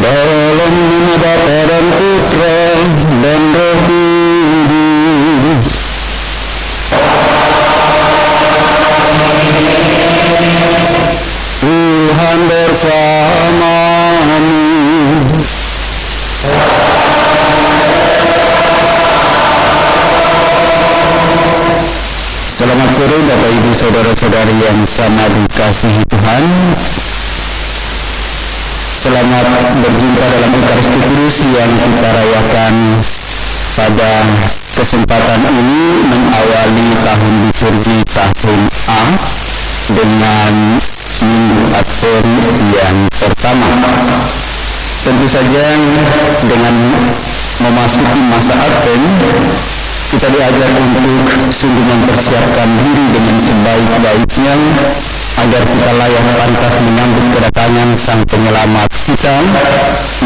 Dalam nama Bapa dan Putra dan Roh Kudus. Tuhan bersamamu. Selamat sore Bapak Ibu Saudara-saudari yang sangat dikasihi Tuhan. Selamat berjumpa dalam Ekaristi Kudus yang kita rayakan pada kesempatan ini mengawali tahun liturgi tahun A dengan Minggu Advent yang pertama. Tentu saja dengan memasuki masa Advent, kita diajar untuk sungguh mempersiapkan diri dengan sebaik-baiknya agar kita layak pantas menyambut kedatangan Sang Penyelamat kita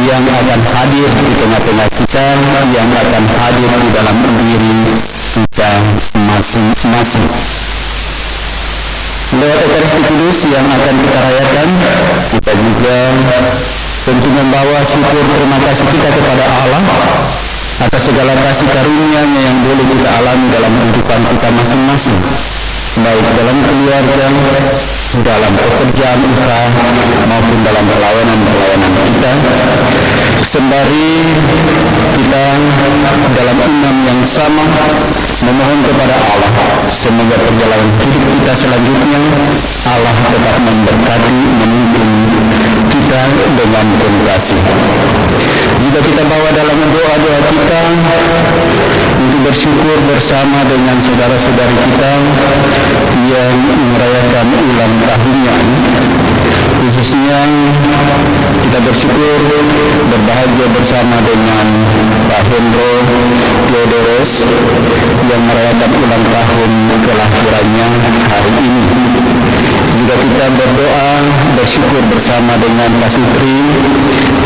yang akan hadir di tengah-tengah kita, yang akan hadir di dalam diri kita masing-masing. Lewat Ekaristi Kudus yang akan kita rayakan, kita juga tentu membawa syukur terima kasih kita kepada Allah atas segala kasih karunia-Nya yang boleh kita alami dalam kehidupan kita masing-masing, baik dalam keluarga, dalam pekerjaan usaha, maupun dalam pelayanan kita, sembari kita dalam iman yang sama memohon kepada Allah semoga perjalanan hidup kita selanjutnya Allah tetap memberkati, memimpin kita dengan penuh kasih. Juga kita bawa dalam doa-doa kita untuk bersyukur bersama dengan saudara-saudari kita yang merayakan ulang tahunnya. Khususnya kita bersyukur berbahagia bersama dengan Pak Hendro Theodoros yang merayakan ulang tahun kelahirannya hari ini. Juga kita berdoa bersyukur bersama dengan Pak Sutri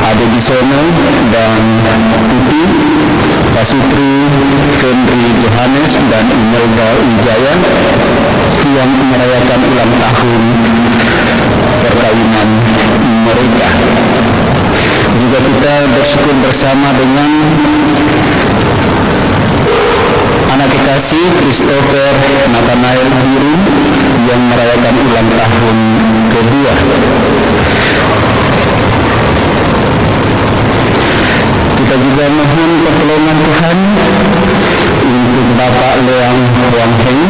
Ade Bisono dan Tuti, Pak Sutri Fendri Johannes dan Imelda Wijaya yang merayakan ulang tahun perkawinan mereka. Juga kita bersyukur bersama dengan anak kekasih Christopher Nathanael Biru yang merayakan ulang tahun kedua. Kita juga mohon pertolongan Tuhan untuk Bapak Leang Wang Heng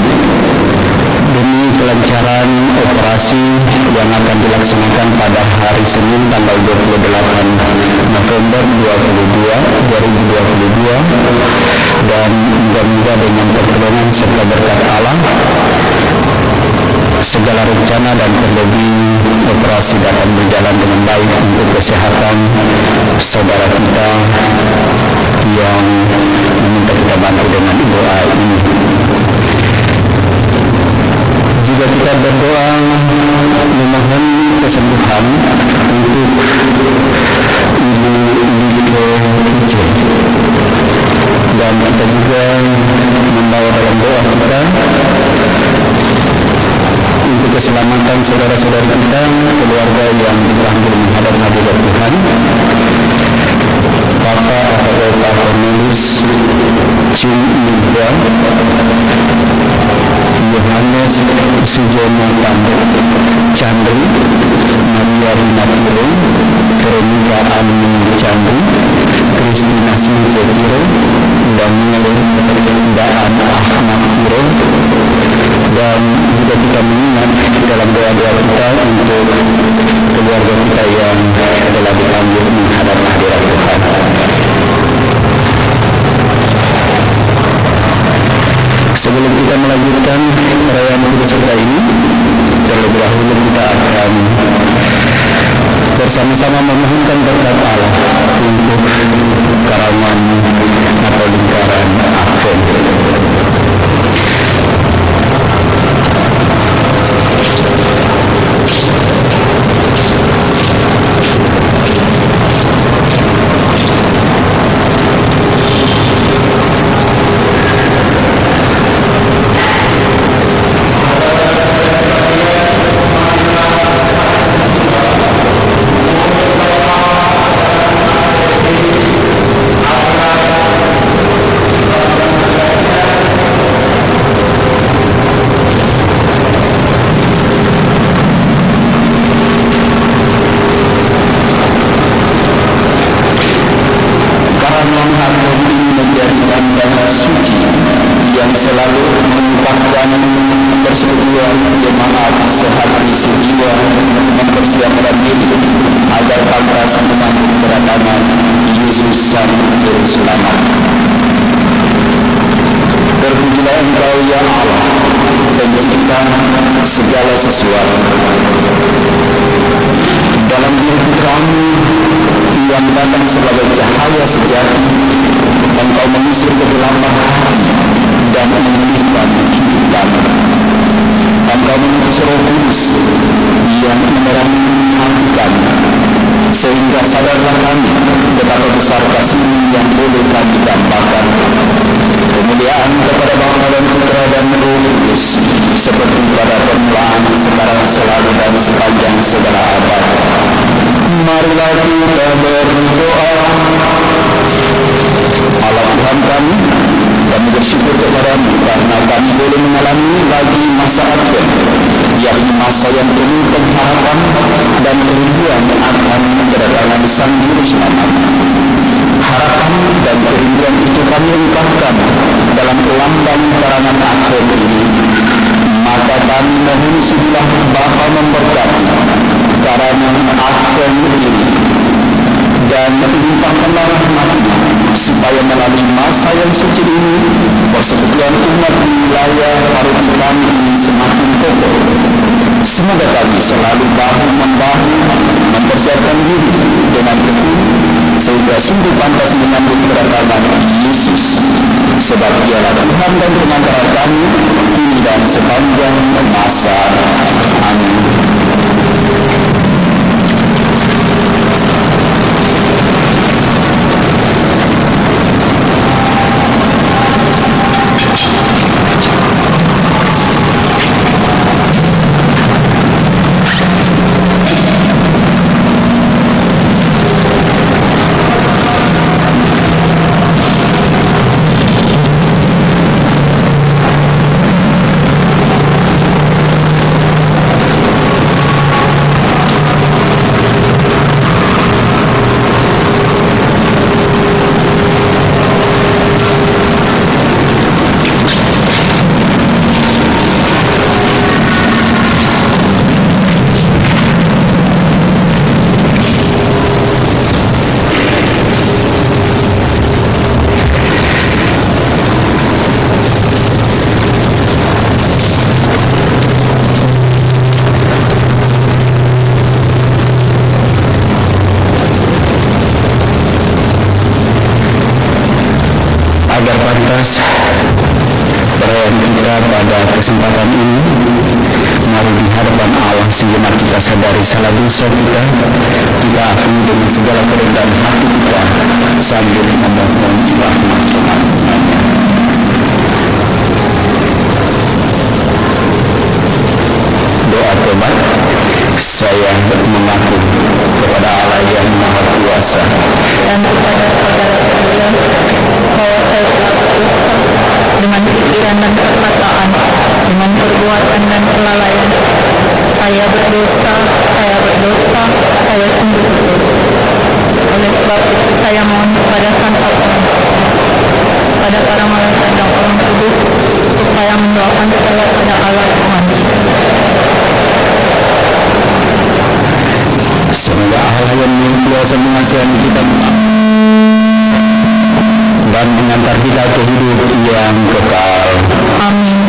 demi kelancaran operasi yang akan dilaksanakan pada hari Senin tanggal 28 November 2022 dan mudah-mudahan dengan pertolongan serta berkat Allah segala rencana dan terlebih operasi dapat berjalan dengan baik untuk kesehatan saudara kita yang meminta kita bantu dengan doa ini. Juga kita berdoa memohon kesembuhan untuk Ibu Lilike Uce, dan kita juga membawa dalam doa kita untuk keselamatan saudara-saudara kita, keluarga yang dipanggil menghadap hadirat Tuhan, Bapak atau Pak Cornelius Cun Indra, Yohanes Sujono Chandri, Maria Rina Piro, Veronica Ani Chandri, Kristina Sinjepiro, Daniel Daan Ahmad Piro, dan juga kita mengingat dalam doa-doa kita untuk keluarga kita yang telah dipanggil menghadap hadirat Tuhan. Sebelum kita melanjutkan perayaan kudus kita ini, terlebih dahulu kita akan bersama-sama memohonkan berkat Allah untuk karangan atau lingkaran Advent. sejiwa jemaat sehati sejiwa mempersiapkan diri agar pantas menyambut kedatangan Yesus Sang Juru Selamat. Terpujilah Engkau ya Allah, Pencipta segala sesuatu. Dalam diri kami yang datang sebagai cahaya sejati, Engkau mengusir kegelapan hati dan memulihkan hidup kami. Engkau mengutus Roh Kudus yang menerangi hati kami, sehingga sadarlah kami betapa besar kasih-Mu yang boleh kami dambakan. Kemuliaan kepada Bapa dan Putra dan Roh Kudus, seperti pada permulaan, sekarang, selalu dan sepanjang segala abad. Marilah kita berdoa. Allah Tuhan kami bersyukur kepada-Mu karena kami boleh mengalami lagi masa Advent, yakni masa yang penuh pengharapan dan kerinduan akan kedatangan Sang Juru Selamat. Harapan dan kerinduan itu kami ungkapkan dalam lambang karangan Advent ini. Maka kami mohon sudilah Bapa memberkati karangan Advent ini dan limpahkanlah rahmat-Mu supaya melalui masa yang suci ini persekutuan umat di wilayah paroki kami ini semakin kokoh. Semoga kami selalu bahu-membahu mempersiapkan diri dengan tekun sehingga sungguh pantas menyambut kedatangan Yesus, sebab Dialah Tuhan dan Pengantara kami kini dan sepanjang masa. Amin. Agar pantas perayaan kita pada kesempatan ini, mari di hadapan Allah sejenak kita sadari salah dosa kita akui dengan segala kerendahan hati kita sambil memohon rahmat Tuhan. Doa tobat. Saya mengaku kepada Allah yang Maha Kuasa dan kepada saudara sekalian bahwa saya telah berdosa dengan pikiran dan perkataan, dengan perbuatan dan kelalaian. Saya berdosa, saya sungguh berdosa. Oleh sebab itu saya mohon kepada Santa pada para malaikat dan orang kudus supaya mendoakan saya kepada Allah Tuhan. Semoga Allah yang Maha Kuasa mengasihani kita dan mengantar kita ke hidup yang kekal. Amin.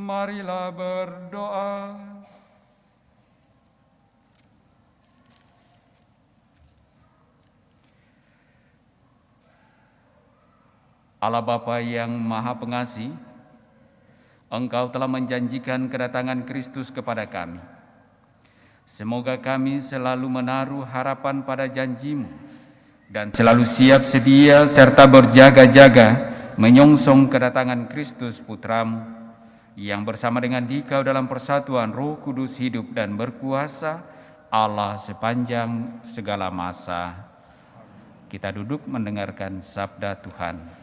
Marilah berdoa. Allah Bapa yang Maha Pengasih, Engkau telah menjanjikan kedatangan Kristus kepada kami. Semoga kami selalu menaruh harapan pada janji-Mu dan selalu siap sedia serta berjaga-jaga menyongsong kedatangan Kristus Putra-Mu yang bersama dengan Dikau dalam persatuan Roh Kudus hidup dan berkuasa Allah sepanjang segala masa. Kita duduk mendengarkan sabda Tuhan.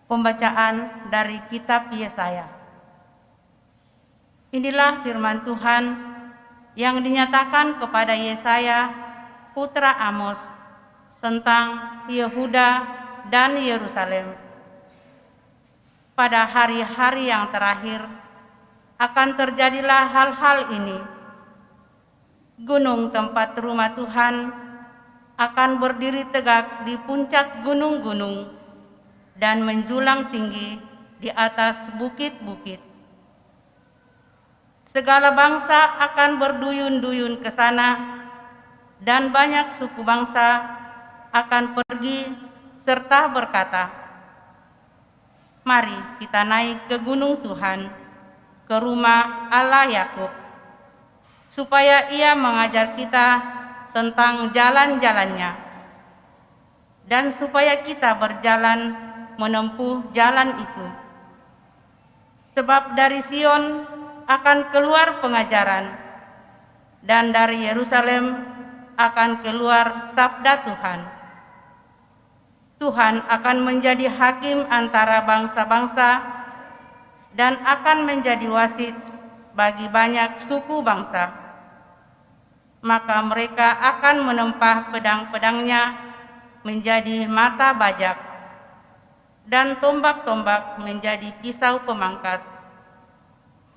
Pembacaan dari kitab Yesaya. Inilah firman Tuhan yang dinyatakan kepada Yesaya, putra Amos, tentang Yehuda dan Yerusalem. Pada hari-hari yang terakhir akan terjadilah hal-hal ini. Gunung tempat rumah Tuhan akan berdiri tegak di puncak gunung-gunung dan menjulang tinggi di atas bukit-bukit. Segala bangsa akan berduyun-duyun ke sana, dan banyak suku bangsa akan pergi serta berkata, "Mari kita naik ke gunung Tuhan, ke rumah Allah Yakub, supaya Ia mengajar kita tentang jalan-jalannya, dan supaya kita berjalan menempuh jalan itu. Sebab dari Sion akan keluar pengajaran, dan dari Yerusalem akan keluar sabda Tuhan. Tuhan akan menjadi hakim antara bangsa-bangsa dan akan menjadi wasit bagi banyak suku bangsa. Maka mereka akan menempah pedang-pedangnya menjadi mata bajak, dan tombak-tombak menjadi pisau pemangkas.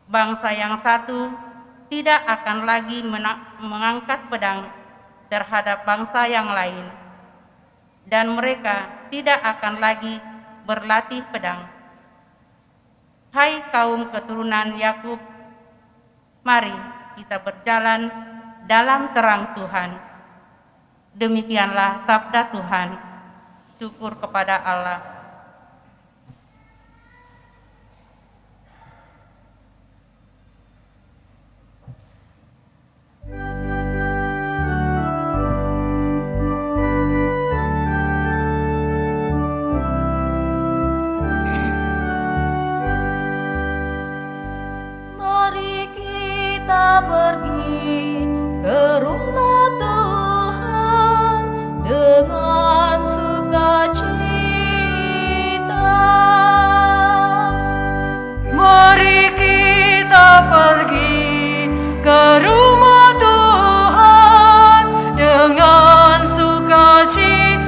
Bangsa yang satu tidak akan lagi mengangkat pedang terhadap bangsa yang lain, dan mereka tidak akan lagi berlatih pedang. Hai kaum keturunan Yakub, mari kita berjalan dalam terang Tuhan." Demikianlah sabda Tuhan. Syukur kepada Allah. Pergi ke rumah Tuhan dengan sukacita. Mari kita pergi ke rumah Tuhan dengan sukacita.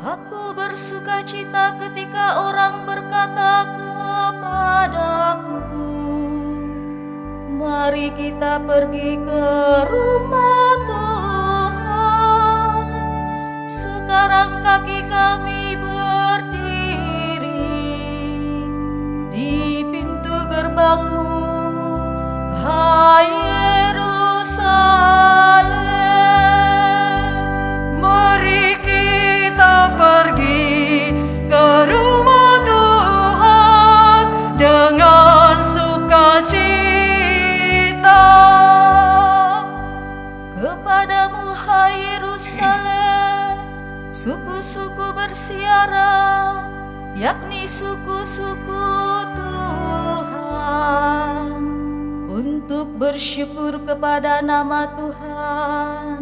Aku bersukacita ketika orang berkata kepadaku, "Mari kita pergi ke rumah Tuhan." Sekarang kaki kami berdiri di pintu gerbang-Mu, hai Yerusalem. Mari kita pergi ke rumah Tuhan dengan sukacita. Kepadamu, hai Yerusalem, suku-suku bersiara, yakni suku-suku Tuhan, untuk bersyukur kepada nama Tuhan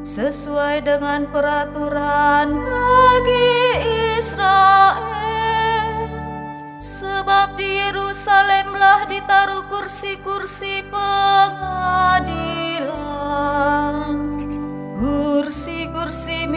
sesuai dengan peraturan bagi Israel. Sebab di Yerusalemlah ditaruh kursi-kursi pengadilan, kursi-kursi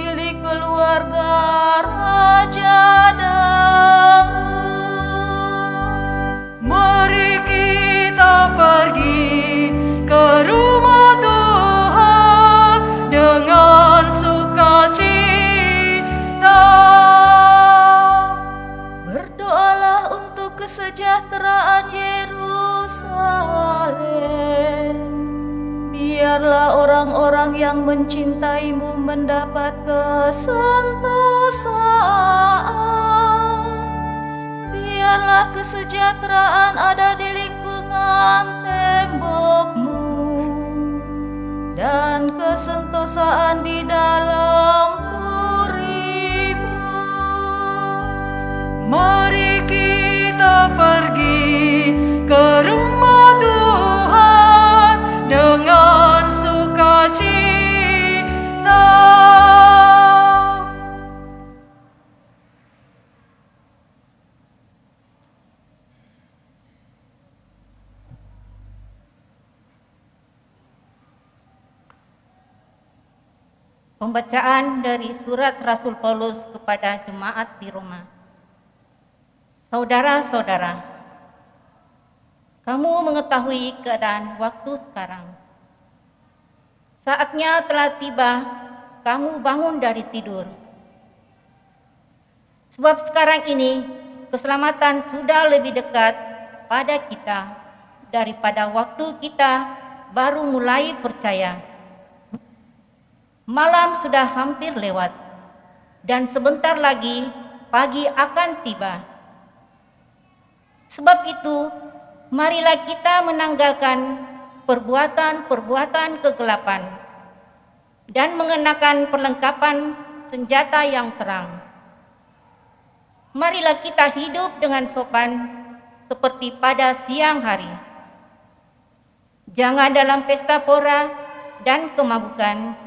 yang mencintaimu mendapat kesentosaan. Biarlah kesejahteraan ada di lingkungan tembokmu, dan kesentosaan di dalam purimu. Mari kita pergi ke rumah Tuhan dengan sukacita. Pembacaan dari surat Rasul Paulus kepada jemaat di Roma. Saudara-saudara, kamu mengetahui keadaan waktu sekarang. Saatnya telah tiba, kamu bangun dari tidur. Sebab sekarang ini keselamatan sudah lebih dekat pada kita daripada waktu kita baru mulai percaya. Malam sudah hampir lewat, dan sebentar lagi pagi akan tiba. Sebab itu, marilah kita menanggalkan perbuatan-perbuatan kegelapan dan mengenakan perlengkapan senjata yang terang. Marilah kita hidup dengan sopan seperti pada siang hari. Jangan dalam pesta pora dan kemabukan.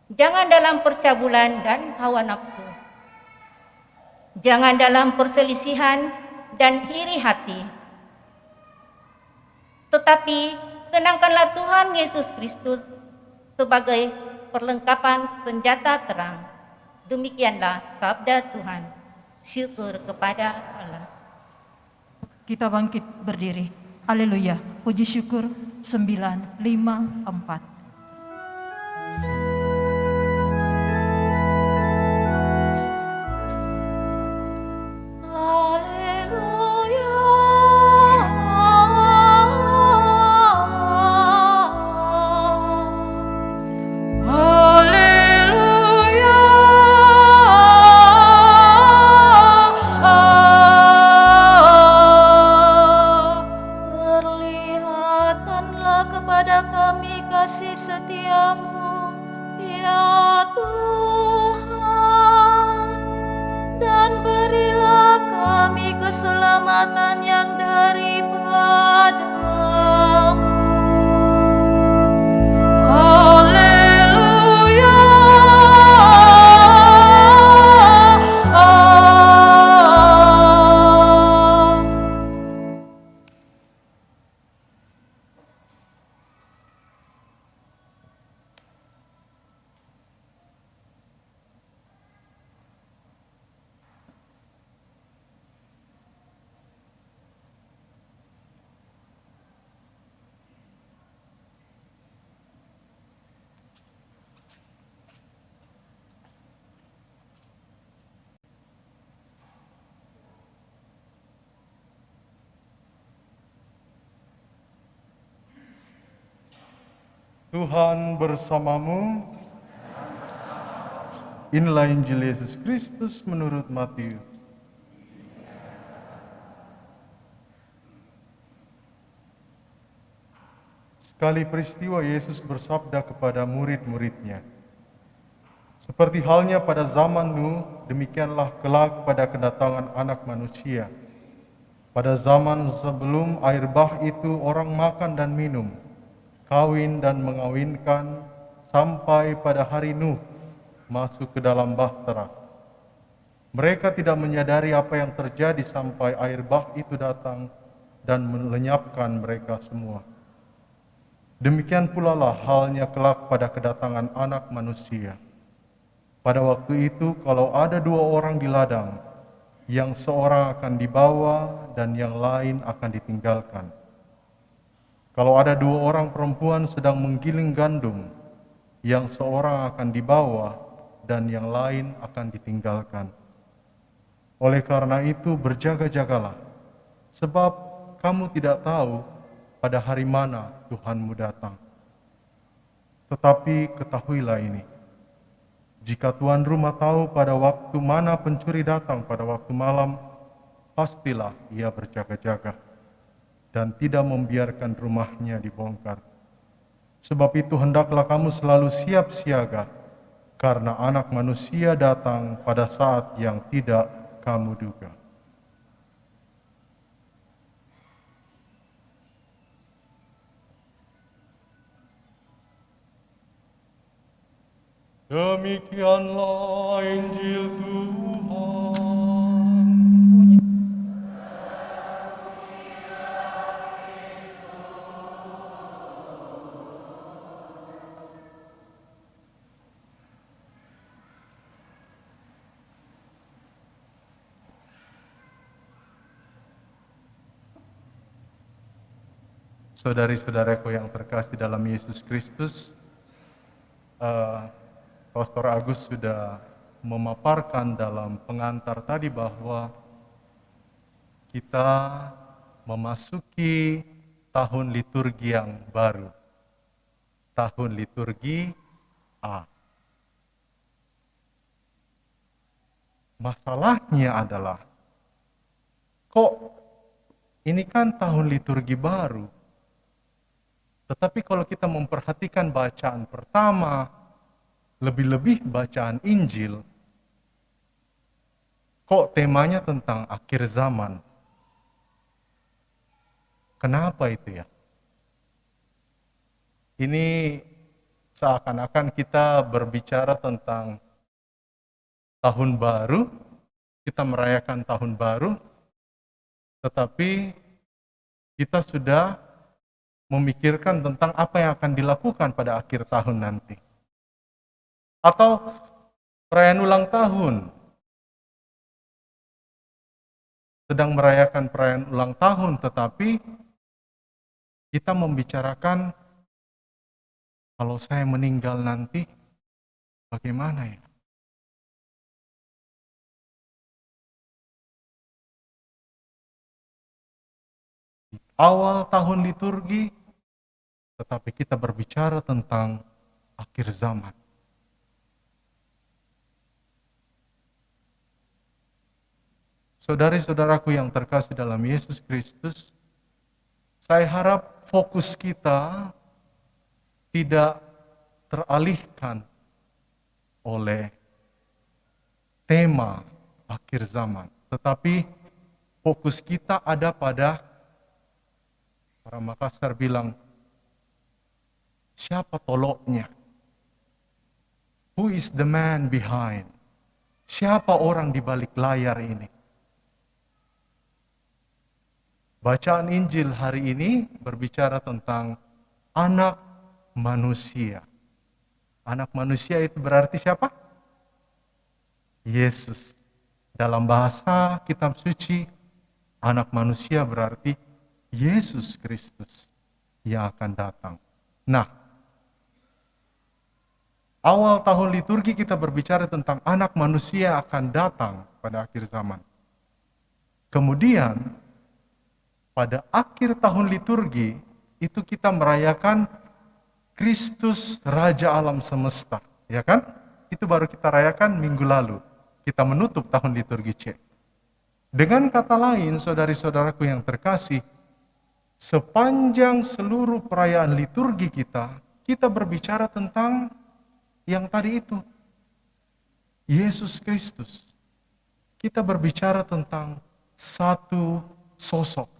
Jangan dalam percabulan dan hawa nafsu. Jangan dalam perselisihan dan iri hati. Tetapi kenangkanlah Tuhan Yesus Kristus sebagai perlengkapan senjata terang. Demikianlah sabda Tuhan. Syukur kepada Allah. Kita bangkit berdiri. Haleluya. Puji syukur 954. Kasih setiamu, ya Tuhan, dan berilah kami keselamatan yang daripadamu. Haleluya. Tuhan bersamamu. Inilah Injil Yesus Kristus menurut Matius. Sekali peristiwa Yesus bersabda kepada murid-muridnya, "Seperti halnya pada zaman Nuh, demikianlah kelak pada kedatangan Anak Manusia. Pada zaman sebelum air bah itu orang makan dan minum, kawin dan mengawinkan, sampai pada hari Nuh masuk ke dalam bahtera. Mereka tidak menyadari apa yang terjadi sampai air bah itu datang dan melenyapkan mereka semua. Demikian pula lah halnya kelak pada kedatangan Anak Manusia. Pada waktu itu, kalau ada 2 orang di ladang, yang seorang akan dibawa dan yang lain akan ditinggalkan. Kalau ada 2 orang perempuan sedang menggiling gandum, yang seorang akan dibawa dan yang lain akan ditinggalkan. Oleh karena itu berjaga-jagalah, sebab kamu tidak tahu pada hari mana Tuhanmu datang. Tetapi ketahuilah ini, jika tuan rumah tahu pada waktu mana pencuri datang pada waktu malam, pastilah ia berjaga-jaga dan tidak membiarkan rumahnya dibongkar. Sebab itu hendaklah kamu selalu siap siaga, karena Anak Manusia datang pada saat yang tidak kamu duga. Demikianlah Injil Tuhan. Saudari-saudaraku yang terkasih dalam Yesus Kristus, Pastor Agus sudah memaparkan dalam pengantar tadi bahwa kita memasuki tahun liturgi yang baru, tahun liturgi A. Masalahnya adalah, kok ini kan tahun liturgi baru, tetapi kalau kita memperhatikan bacaan pertama, lebih-lebih bacaan Injil, kok temanya tentang akhir zaman. Kenapa itu ya? Ini seakan-akan kita berbicara tentang tahun baru, kita merayakan tahun baru, tetapi kita sudah memikirkan tentang apa yang akan dilakukan pada akhir tahun nanti. Atau perayaan ulang tahun. Sedang merayakan perayaan ulang tahun, tetapi kita membicarakan kalau saya meninggal nanti, bagaimana ya? Di awal tahun liturgi, tetapi kita berbicara tentang akhir zaman. Saudari-saudaraku yang terkasih dalam Yesus Kristus, saya harap fokus kita tidak teralihkan oleh tema akhir zaman, tetapi fokus kita ada pada, orang Makassar bilang, siapa toloknya? Who is the man behind? Siapa orang di balik layar ini? Bacaan Injil hari ini berbicara tentang anak manusia. Anak manusia itu berarti siapa? Yesus. Dalam bahasa kitab suci, anak manusia berarti Yesus Kristus yang akan datang. Nah, awal tahun liturgi kita berbicara tentang anak manusia akan datang pada akhir zaman. Kemudian, pada akhir tahun liturgi, itu kita merayakan Kristus Raja Alam Semesta, ya kan? Itu baru kita rayakan minggu lalu. Kita menutup tahun liturgi C. Dengan kata lain, saudari-saudaraku yang terkasih, sepanjang seluruh perayaan liturgi kita berbicara tentang yang tadi itu, Yesus Kristus. Kita berbicara tentang satu sosok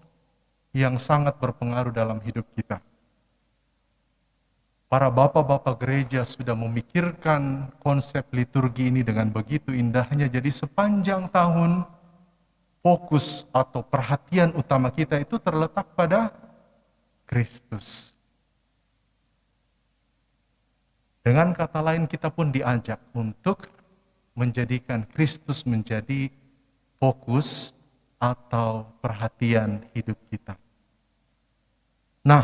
yang sangat berpengaruh dalam hidup kita. Para bapak-bapak gereja sudah memikirkan konsep liturgi ini dengan begitu indahnya, jadi sepanjang tahun fokus atau perhatian utama kita itu terletak pada Kristus. Dengan kata lain, kita pun diajak untuk menjadikan Kristus menjadi fokus atau perhatian hidup kita. Nah,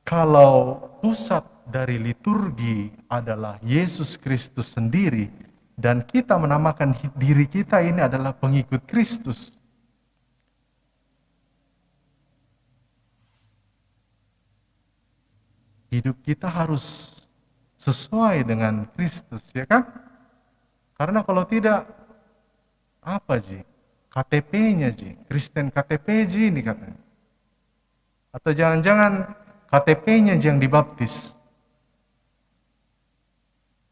kalau pusat dari liturgi adalah Yesus Kristus sendiri, dan kita menamakan diri kita ini adalah pengikut Kristus, hidup kita harus sesuai dengan Kristus, ya kan? Karena kalau tidak, apa Ji? KTP-nya Ji, Kristen KTP Ji ini katanya. Atau jangan-jangan KTP-nya Ji yang dibaptis.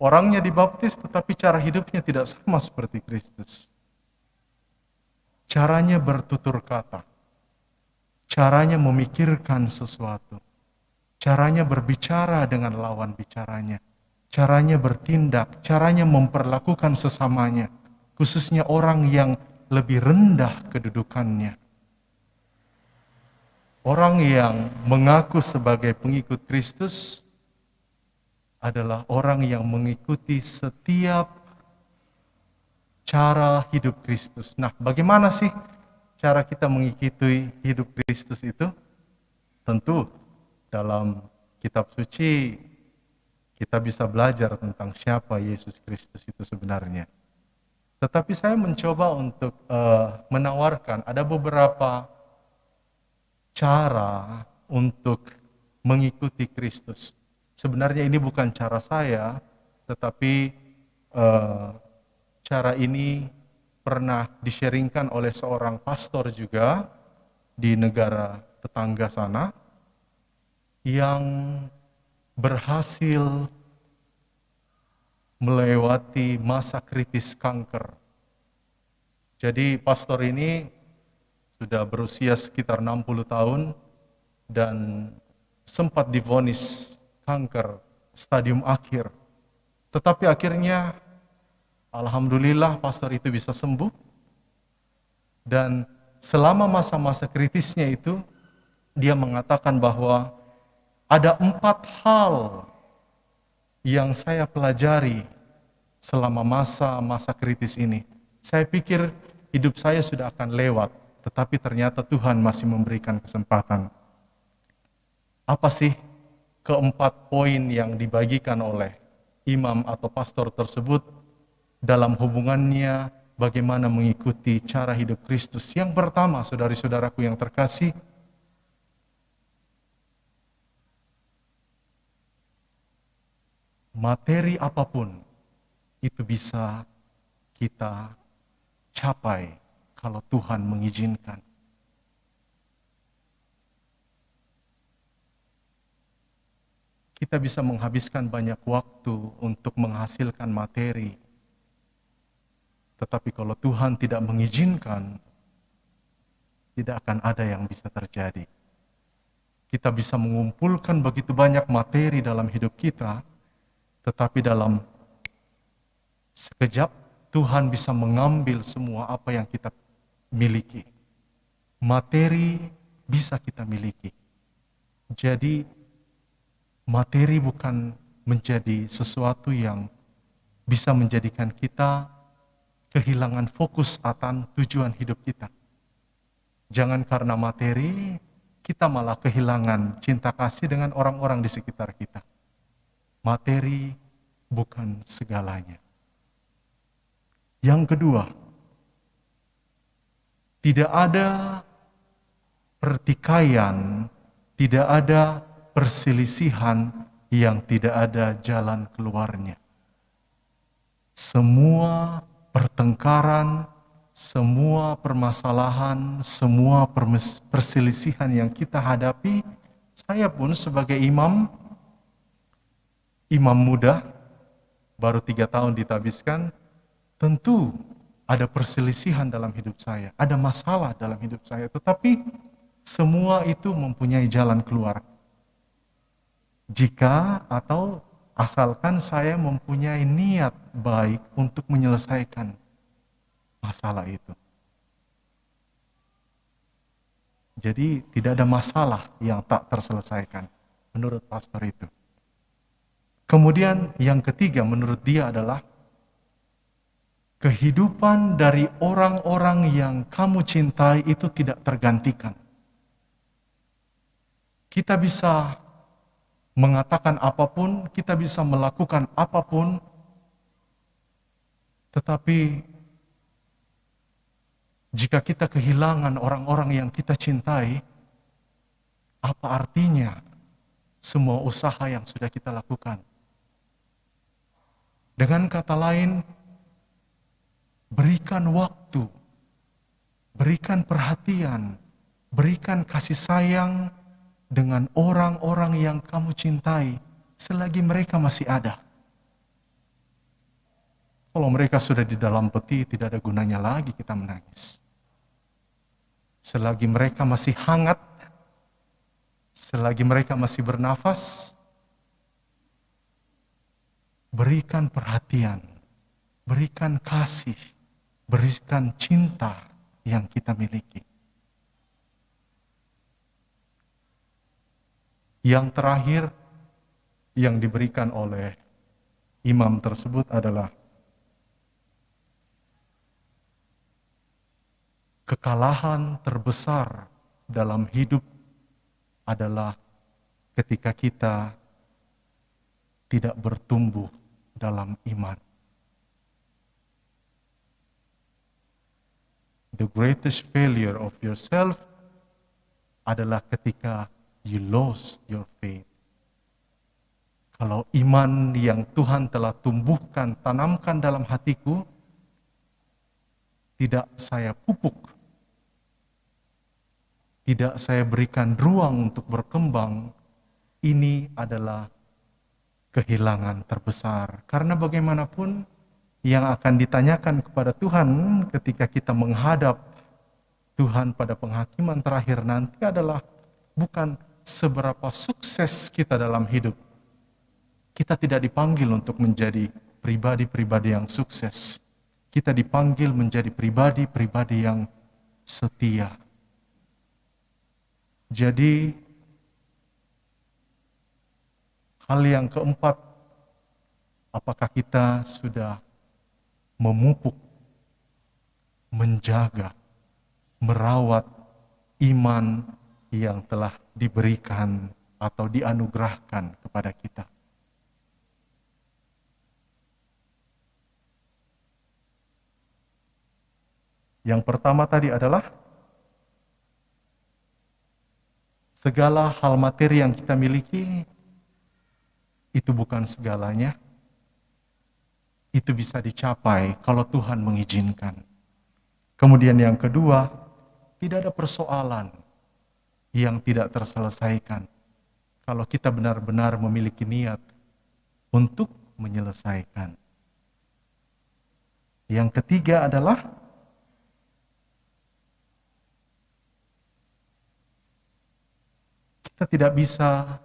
Orangnya dibaptis tetapi cara hidupnya tidak sama seperti Kristus. Caranya bertutur kata, caranya memikirkan sesuatu, caranya berbicara dengan lawan bicaranya, caranya bertindak, caranya memperlakukan sesamanya, khususnya orang yang lebih rendah kedudukannya. Orang yang mengaku sebagai pengikut Kristus adalah orang yang mengikuti setiap cara hidup Kristus. Nah, bagaimana sih cara kita mengikuti hidup Kristus itu? Tentu dalam kitab suci kita bisa belajar tentang siapa Yesus Kristus itu sebenarnya. Tetapi saya mencoba untuk menawarkan ada beberapa cara untuk mengikuti Kristus. Sebenarnya ini bukan cara saya, tetapi cara ini pernah di-sharingkan oleh seorang pastor juga di negara tetangga sana yang berhasil melewati masa kritis kanker. Jadi pastor ini sudah berusia sekitar 60 tahun dan sempat divonis kanker stadium akhir. Tetapi akhirnya alhamdulillah pastor itu bisa sembuh. Dan selama masa-masa kritisnya itu dia mengatakan bahwa ada 4 hal yang saya pelajari selama masa-masa kritis ini. Saya pikir hidup saya sudah akan lewat, tetapi ternyata Tuhan masih memberikan kesempatan. Apa sih keempat poin yang dibagikan oleh imam atau pastor tersebut dalam hubungannya bagaimana mengikuti cara hidup Kristus? Yang pertama, saudari-saudaraku yang terkasih, materi apapun itu bisa kita capai kalau Tuhan mengizinkan. Kita bisa menghabiskan banyak waktu untuk menghasilkan materi. Tetapi kalau Tuhan tidak mengizinkan, tidak akan ada yang bisa terjadi. Kita bisa mengumpulkan begitu banyak materi dalam hidup kita, tetapi dalam sekejap Tuhan bisa mengambil semua apa yang kita miliki. Materi bisa kita miliki. Jadi materi bukan menjadi sesuatu yang bisa menjadikan kita kehilangan fokus akan tujuan hidup kita. Jangan karena materi kita malah kehilangan cinta kasih dengan orang-orang di sekitar kita. Materi bukan segalanya. Yang kedua, tidak ada pertikaian, tidak ada perselisihan yang tidak ada jalan keluarnya. Semua pertengkaran, semua permasalahan, semua perselisihan yang kita hadapi, saya pun sebagai imam muda, baru 3 tahun ditabiskan, tentu ada perselisihan dalam hidup saya, ada masalah dalam hidup saya, tetapi semua itu mempunyai jalan keluar. Jika atau asalkan saya mempunyai niat baik untuk menyelesaikan masalah itu. Jadi tidak ada masalah yang tak terselesaikan menurut pastor itu. Kemudian yang ketiga menurut dia adalah kehidupan dari orang-orang yang kamu cintai itu tidak tergantikan. Kita bisa mengatakan apapun, kita bisa melakukan apapun, tetapi jika kita kehilangan orang-orang yang kita cintai, apa artinya semua usaha yang sudah kita lakukan? Dengan kata lain, berikan waktu, berikan perhatian, berikan kasih sayang dengan orang-orang yang kamu cintai selagi mereka masih ada. Kalau mereka sudah di dalam peti, tidak ada gunanya lagi kita menangis. Selagi mereka masih hangat, selagi mereka masih bernafas, berikan perhatian, berikan kasih, berikan cinta yang kita miliki. Yang terakhir yang diberikan oleh imam tersebut adalah kekalahan terbesar dalam hidup adalah ketika kita tidak bertumbuh dalam iman. The greatest failure of yourself adalah ketika you lost your faith. Kalau iman yang Tuhan telah tumbuhkan, tanamkan dalam hatiku, tidak saya pupuk, tidak saya berikan ruang untuk berkembang, ini adalah kehilangan terbesar. Karena bagaimanapun yang akan ditanyakan kepada Tuhan ketika kita menghadap Tuhan pada penghakiman terakhir nanti adalah bukan seberapa sukses kita dalam hidup. Kita tidak dipanggil untuk menjadi pribadi-pribadi yang sukses. Kita dipanggil menjadi pribadi-pribadi yang setia. Jadi, hal yang keempat, apakah kita sudah memupuk, menjaga, merawat iman yang telah diberikan atau dianugerahkan kepada kita? Yang pertama tadi adalah segala hal materi yang kita miliki itu bukan segalanya. Itu bisa dicapai kalau Tuhan mengizinkan. Kemudian yang kedua, tidak ada persoalan yang tidak terselesaikan kalau kita benar-benar memiliki niat untuk menyelesaikan. Yang ketiga adalah kita tidak bisa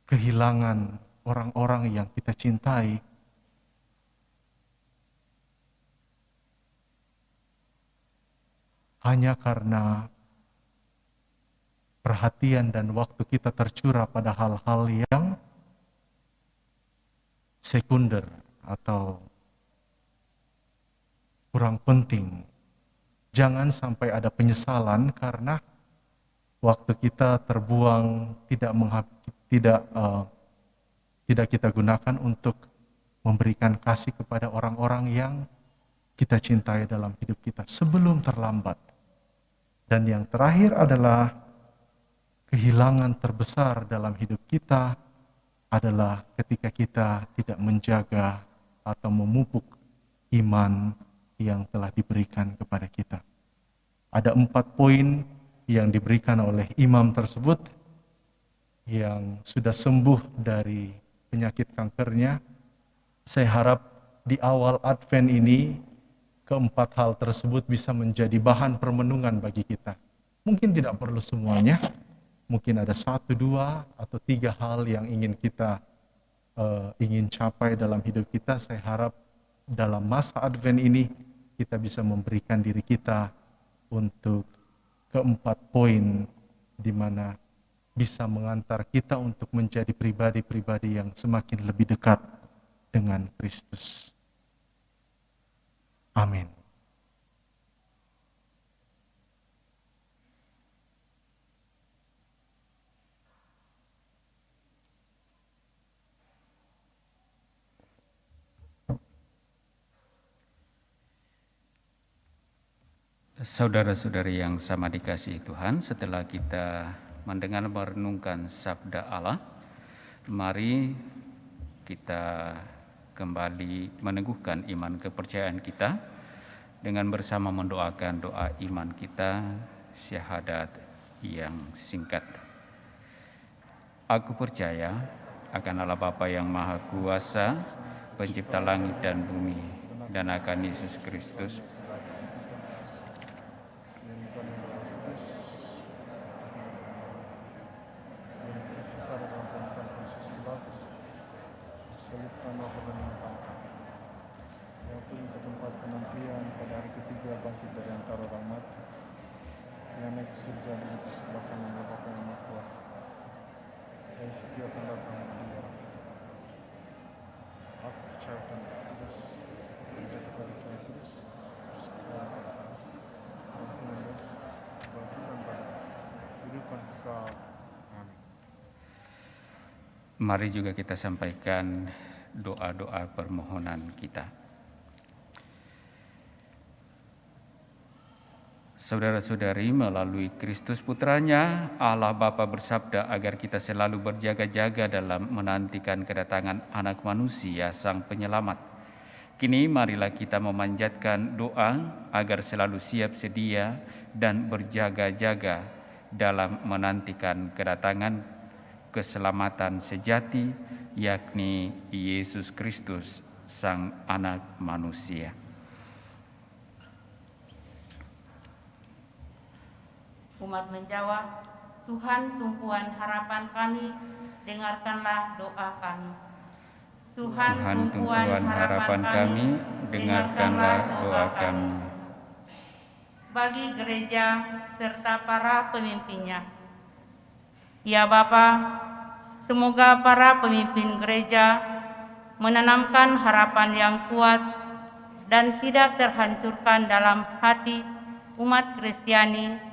kehilangan orang-orang yang kita cintai hanya karena perhatian dan waktu kita tercurah pada hal-hal yang sekunder atau kurang penting. Jangan sampai ada penyesalan karena waktu kita terbuang tidak kita gunakan untuk memberikan kasih kepada orang-orang yang kita cintai dalam hidup kita sebelum terlambat. Dan yang terakhir adalah kehilangan terbesar dalam hidup kita adalah ketika kita tidak menjaga atau memupuk iman yang telah diberikan kepada kita. Ada 4 poin yang diberikan oleh imam tersebut yang sudah sembuh dari penyakit kankernya. Saya harap di awal Advent ini keempat hal tersebut bisa menjadi bahan permenungan bagi kita. Mungkin tidak perlu semuanya, mungkin ada 1, 2, atau 3 hal yang ingin kita ingin capai dalam hidup kita. Saya harap dalam masa Advent ini kita bisa memberikan diri kita untuk keempat poin di mana bisa mengantar kita untuk menjadi pribadi-pribadi yang semakin lebih dekat dengan Kristus. Amin. Saudara-saudari yang sama dikasihi Tuhan, setelah kita mendengar merenungkan sabda Allah, mari kita kembali meneguhkan iman kepercayaan kita dengan bersama mendoakan doa iman kita, syahadat yang singkat. Aku percaya akan Allah Bapa yang Maha Kuasa, pencipta langit dan bumi, dan akan Yesus Kristus, diselipkan wafat dan dimakamkan, yang turun ke tempat penantian pada hari ketiga bangkit dari antara orang mati, yang naik ke surga duduk di sebelah kanan Allah Bapa yang Maha Kuasa, dan setiap akan datang kedua. Aku percaya akan Kudus, menjadi pada Kudus, persekutuan pada ampunan dosa, kebangkitan pada kehidupan kekal. Amin. Mari juga kita sampaikan doa-doa permohonan kita. Saudara-saudari, melalui Kristus Putranya, Allah Bapa bersabda agar kita selalu berjaga-jaga dalam menantikan kedatangan Anak Manusia, Sang Penyelamat. Kini marilah kita memanjatkan doa agar selalu siap sedia dan berjaga-jaga dalam menantikan kedatangan keselamatan sejati, yakni Yesus Kristus, Sang Anak Manusia. Umat menjawab, Tuhan tumpuan harapan kami, dengarkanlah doa kami. Tuhan tumpuan harapan kami, dengarkanlah doa kami. Bagi gereja serta para pemimpinnya. Ya Bapa, semoga para pemimpin gereja menanamkan harapan yang kuat dan tidak terhancurkan dalam hati umat Kristiani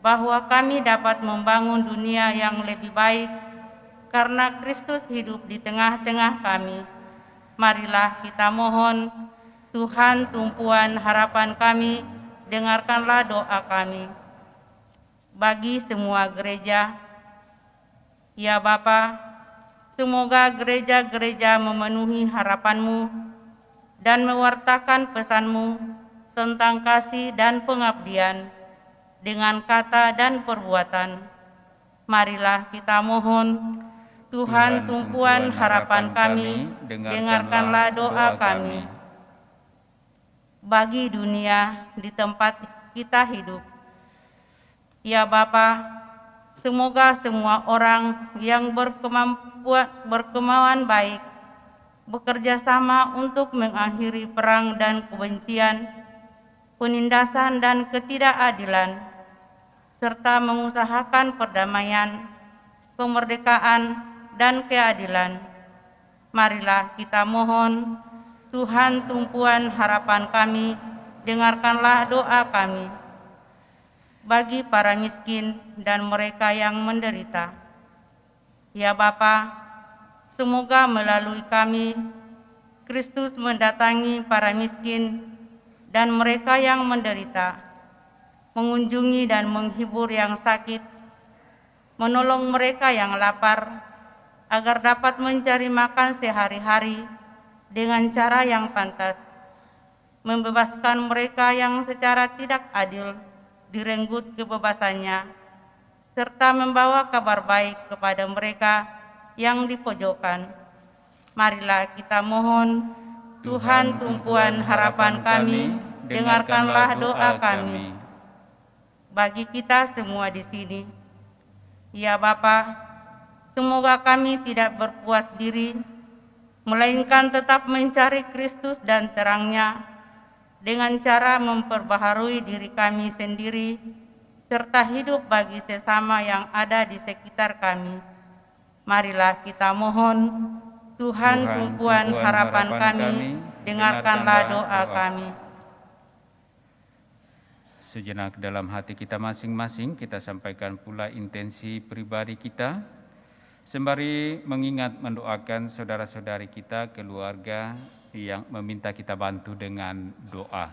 bahwa kami dapat membangun dunia yang lebih baik karena Kristus hidup di tengah-tengah kami. Marilah kita mohon, Tuhan tumpuan harapan kami, dengarkanlah doa kami. Bagi semua gereja, ya Bapa, semoga gereja-gereja memenuhi harapan-Mu dan mewartakan pesan-Mu tentang kasih dan pengabdian dengan kata dan perbuatan. Marilah kita mohon, Tuhan tumpuan harapan kami, dengarkanlah doa kami. Bagi dunia di tempat kita hidup, ya Bapa, semoga semua orang yang berkemauan baik bekerja sama untuk mengakhiri perang dan kebencian, penindasan dan ketidakadilan, serta mengusahakan perdamaian, kemerdekaan, dan keadilan. Marilah kita mohon, Tuhan tumpuan harapan kami, dengarkanlah doa kami. Bagi para miskin dan mereka yang menderita, ya Bapa, semoga melalui kami, Kristus mendatangi para miskin dan mereka yang menderita, mengunjungi dan menghibur yang sakit, menolong mereka yang lapar, agar dapat mencari makan sehari-hari dengan cara yang pantas, membebaskan mereka yang secara tidak adil direnggut kebebasannya, serta membawa kabar baik kepada mereka yang dipojokkan. Marilah kita mohon, Tuhan tumpuan harapan kami, dengarkanlah doa kami. Bagi kita semua di sini, ya Bapa, semoga kami tidak berpuas diri, melainkan tetap mencari Kristus dan terang-Nya dengan cara memperbaharui diri kami sendiri, serta hidup bagi sesama yang ada di sekitar kami. Marilah kita mohon, Tuhan tumpuan harapan kami, dengarkanlah doa kami. Sejenak dalam hati kita masing-masing, kita sampaikan pula intensi pribadi kita, sembari mengingat mendoakan saudara-saudari kita, keluarga yang meminta kita bantu dengan doa.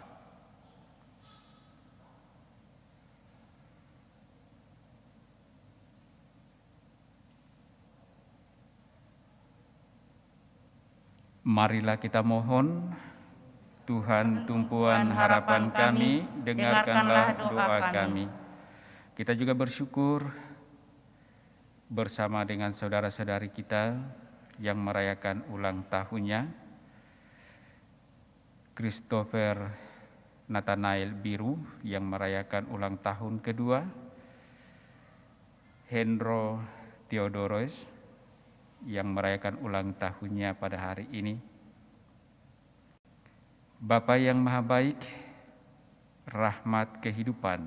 Marilah kita mohon, Tuhan tumpuan harapan kami, dengarkanlah doa kami. Kita juga bersyukur bersama dengan saudara-saudari kita yang merayakan ulang tahunnya, Christopher Nathanael Biru yang merayakan ulang tahun kedua, Hendro Theodoros yang merayakan ulang tahunnya pada hari ini. Bapa yang Maha Baik, rahmat kehidupan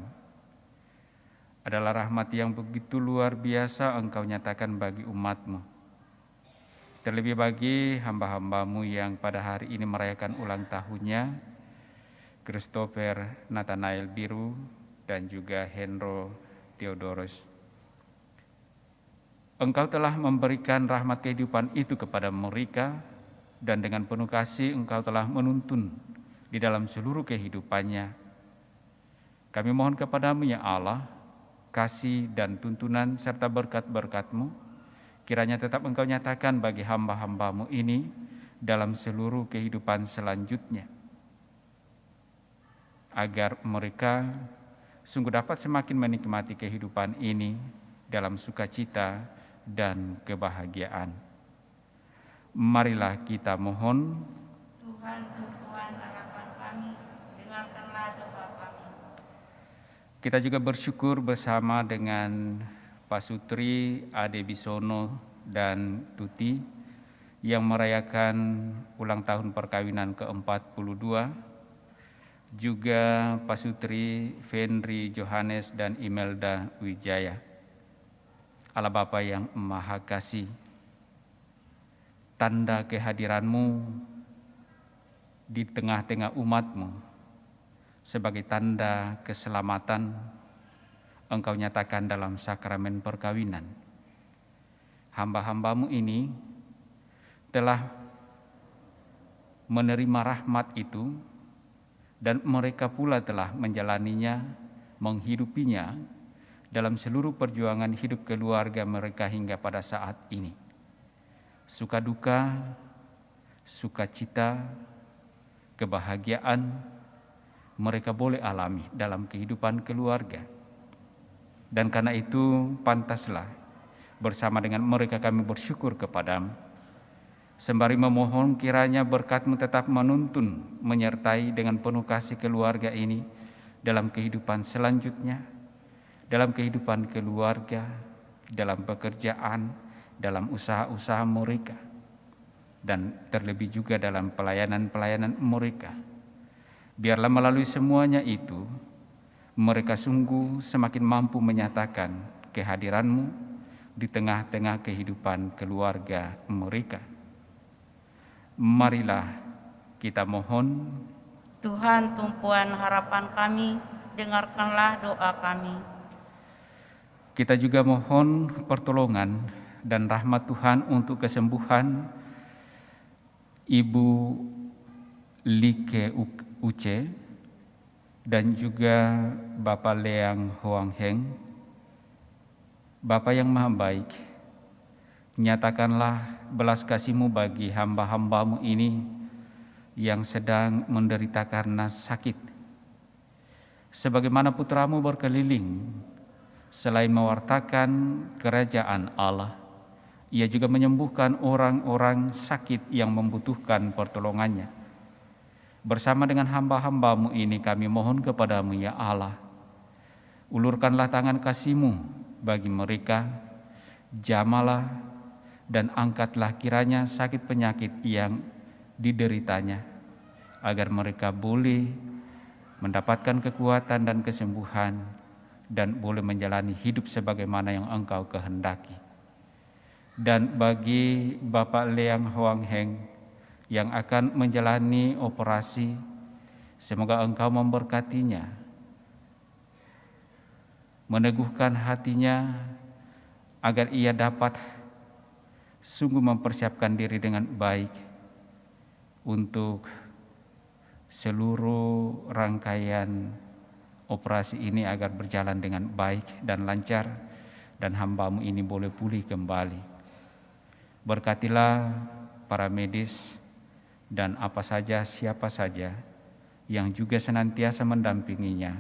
adalah rahmat yang begitu luar biasa Engkau nyatakan bagi umat-Mu. Terlebih bagi hamba-hamba-Mu yang pada hari ini merayakan ulang tahunnya, Christopher Nathanael Biru dan juga Hendro Theodoros. Engkau telah memberikan rahmat kehidupan itu kepada mereka, dan dengan penuh kasih Engkau telah menuntun di dalam seluruh kehidupannya. Kami mohon kepadamu ya Allah, kasih dan tuntunan serta berkat-berkat-Mu, kiranya tetap Engkau nyatakan bagi hamba-hamba-Mu ini dalam seluruh kehidupan selanjutnya, agar mereka sungguh dapat semakin menikmati kehidupan ini dalam sukacita dan kebahagiaan. Marilah kita mohon, Tuhan tumpuan harapan kami, dengarkanlah doa kami. kita juga bersyukur bersama dengan Pak Sutri, Ade Bisono, dan Tuti yang merayakan ulang tahun perkawinan ke-42, juga Pak Sutri, Fenri Johannes, dan Imelda Wijaya. Allah Bapa yang Maha Kasih, tanda kehadiran-Mu di tengah-tengah umat-Mu sebagai tanda keselamatan Engkau nyatakan dalam sakramen perkawinan. Hamba-hamba-Mu ini telah menerima rahmat itu, dan mereka pula telah menjalaninya, menghidupinya dalam seluruh perjuangan hidup keluarga mereka hingga pada saat ini. Suka duka, sukacita, kebahagiaan mereka boleh alami dalam kehidupan keluarga. Dan karena itu pantaslah bersama dengan mereka kami bersyukur kepadamu, sembari memohon kiranya berkat-Mu tetap menuntun, menyertai dengan penuh kasih keluarga ini dalam kehidupan selanjutnya, dalam kehidupan keluarga, dalam pekerjaan, dalam usaha-usaha mereka, dan terlebih juga dalam pelayanan-pelayanan mereka. Biarlah melalui semuanya itu, mereka sungguh semakin mampu menyatakan kehadiran-Mu di tengah-tengah kehidupan keluarga mereka. Marilah kita mohon, Tuhan tumpuan harapan kami, dengarkanlah doa kami. kita juga mohon pertolongan dan rahmat Tuhan untuk kesembuhan Ibu Like Uce dan juga Bapak Leang Hoang Heng. Bapa yang Maha Baik, nyatakanlah belas kasih-Mu bagi hamba-hamba-Mu ini yang sedang menderita karena sakit. Sebagaimana putra-Mu berkeliling, selain mewartakan kerajaan Allah, Ia juga menyembuhkan orang-orang sakit yang membutuhkan pertolongannya. Bersama dengan hamba-hamba-Mu ini kami mohon kepadamu ya Allah, ulurkanlah tangan kasih-Mu bagi mereka, jamalah dan angkatlah kiranya sakit penyakit yang dideritanya, agar mereka boleh mendapatkan kekuatan dan kesembuhan dan boleh menjalani hidup sebagaimana yang Engkau kehendaki. Dan bagi Bapak Leang Hoang Heng yang akan menjalani operasi, semoga Engkau memberkatinya, meneguhkan hatinya agar ia dapat sungguh mempersiapkan diri dengan baik untuk seluruh rangkaian operasi ini agar berjalan dengan baik dan lancar, dan hamba-Mu ini boleh pulih kembali. Berkatilah para medis, dan apa saja siapa saja yang juga senantiasa mendampinginya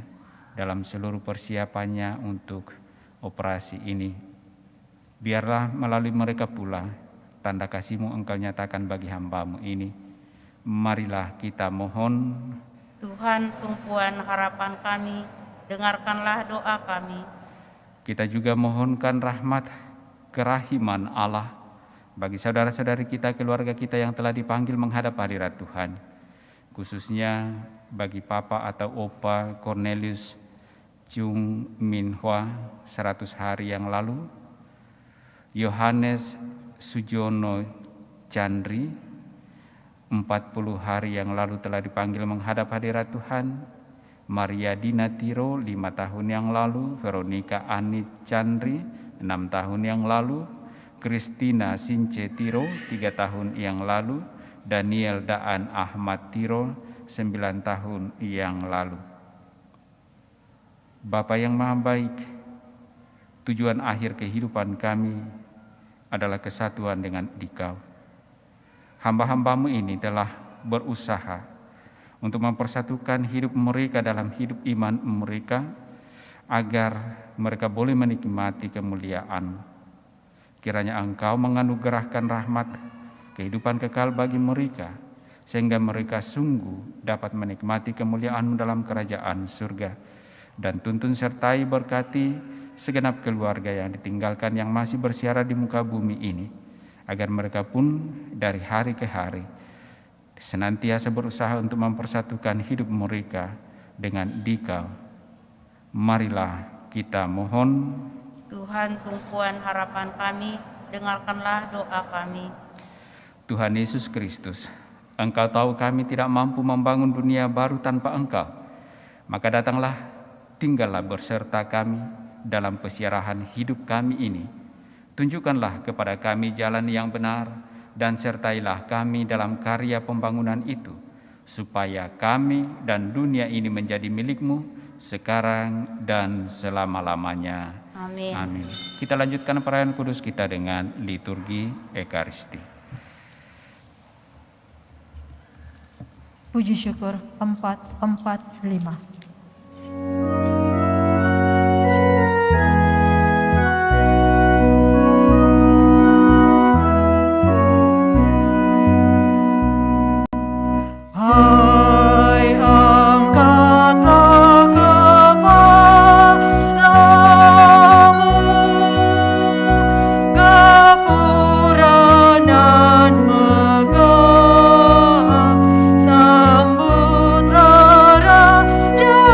dalam seluruh persiapannya untuk operasi ini. Biarlah melalui mereka pula tanda kasih-Mu Engkau nyatakan bagi hamba-Mu ini. Marilah kita mohon. Tuhan, tumpuan harapan kami, dengarkanlah doa kami. Kita juga mohonkan rahmat kerahiman Allah bagi saudara-saudari kita, keluarga kita yang telah dipanggil menghadap hadirat Tuhan. Khususnya bagi Papa atau Opa Cornelius Chung Min Hwa 100 hari yang lalu, Yohanes Sujono Chandri 40 hari yang lalu telah dipanggil menghadap hadirat Tuhan, Maria Dina Tiro 5 tahun yang lalu, Veronica Ani Chandri 6 tahun yang lalu, Kristina Since Tiro 3 tahun yang lalu, Daniel Daan Ahmad Tiro 9 tahun yang lalu. Bapa yang Maha Baik, tujuan akhir kehidupan kami adalah kesatuan dengan Dikau. Hamba-hamba-Mu ini telah berusaha untuk mempersatukan hidup mereka dalam hidup iman mereka agar mereka boleh menikmati kemuliaan. Kiranya Engkau menganugerahkan rahmat kehidupan kekal bagi mereka sehingga mereka sungguh dapat menikmati kemuliaan-Mu dalam kerajaan surga, dan tuntun sertai berkati segenap keluarga yang ditinggalkan yang masih bersiara di muka bumi ini, agar mereka pun dari hari ke hari senantiasa berusaha untuk mempersatukan hidup mereka dengan Dikau. Marilah kita mohon. Tuhan, tumpuan harapan kami, dengarkanlah doa kami. Tuhan Yesus Kristus, Engkau tahu kami tidak mampu membangun dunia baru tanpa Engkau. Maka datanglah, tinggallah berserta kami dalam pesiarahan hidup kami ini. Tunjukkanlah kepada kami jalan yang benar dan sertailah kami dalam karya pembangunan itu, supaya kami dan dunia ini menjadi milik-Mu sekarang dan selama-lamanya. Amin. Amin. Kita lanjutkan perayaan kudus kita dengan liturgi Ekaristi. Puji syukur 445. Hai angkatlah kepalamu, gapura nan megah, sambutlah Raja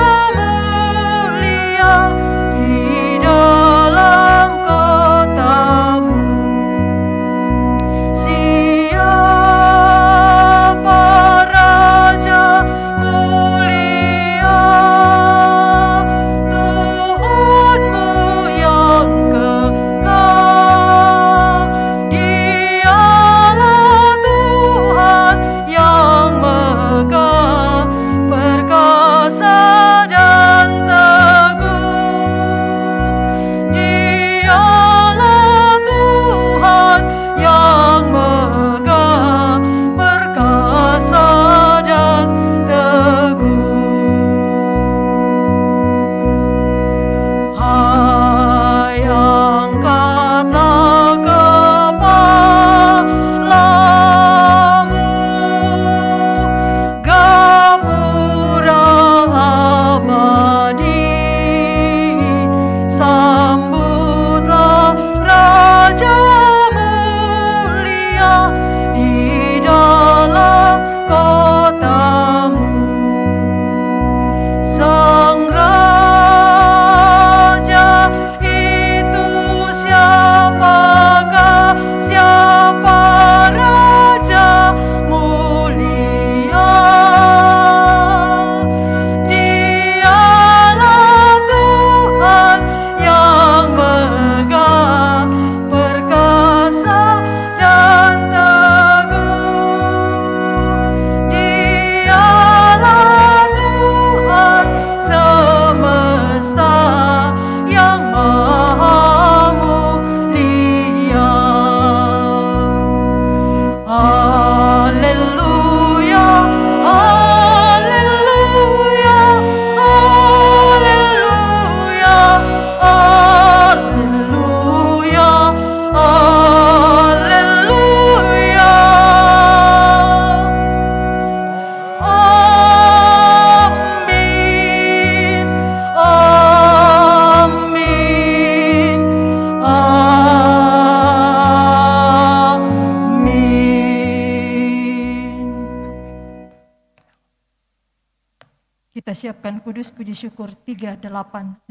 Kita siapkan kudus puji syukur 385.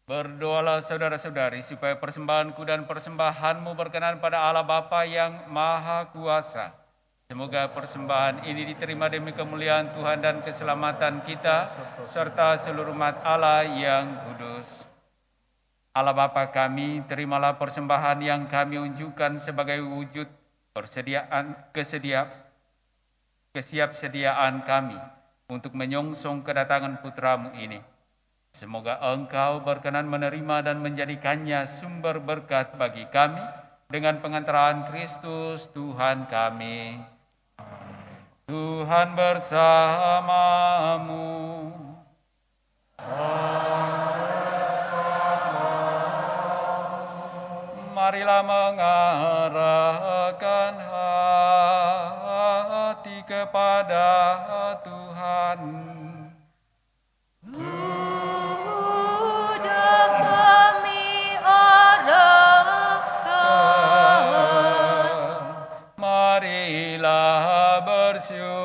Berdoalah saudara-saudari supaya persembahanku dan persembahanmu berkenan pada Allah Bapa yang Maha Kuasa. Semoga persembahan ini diterima demi kemuliaan Tuhan dan keselamatan kita, serta seluruh umat Allah yang kudus. Allah Bapa kami, terimalah persembahan yang kami unjukkan sebagai wujud kesiapsediaan kami untuk menyongsong kedatangan putra-Mu ini. Semoga Engkau berkenan menerima dan menjadikannya sumber berkat bagi kami dengan pengantaran Kristus Tuhan kami. Tuhan bersamamu. Marilah mengarahkan hati kepada Tuhan. Sudah kami arahkan. Marilah bersyukur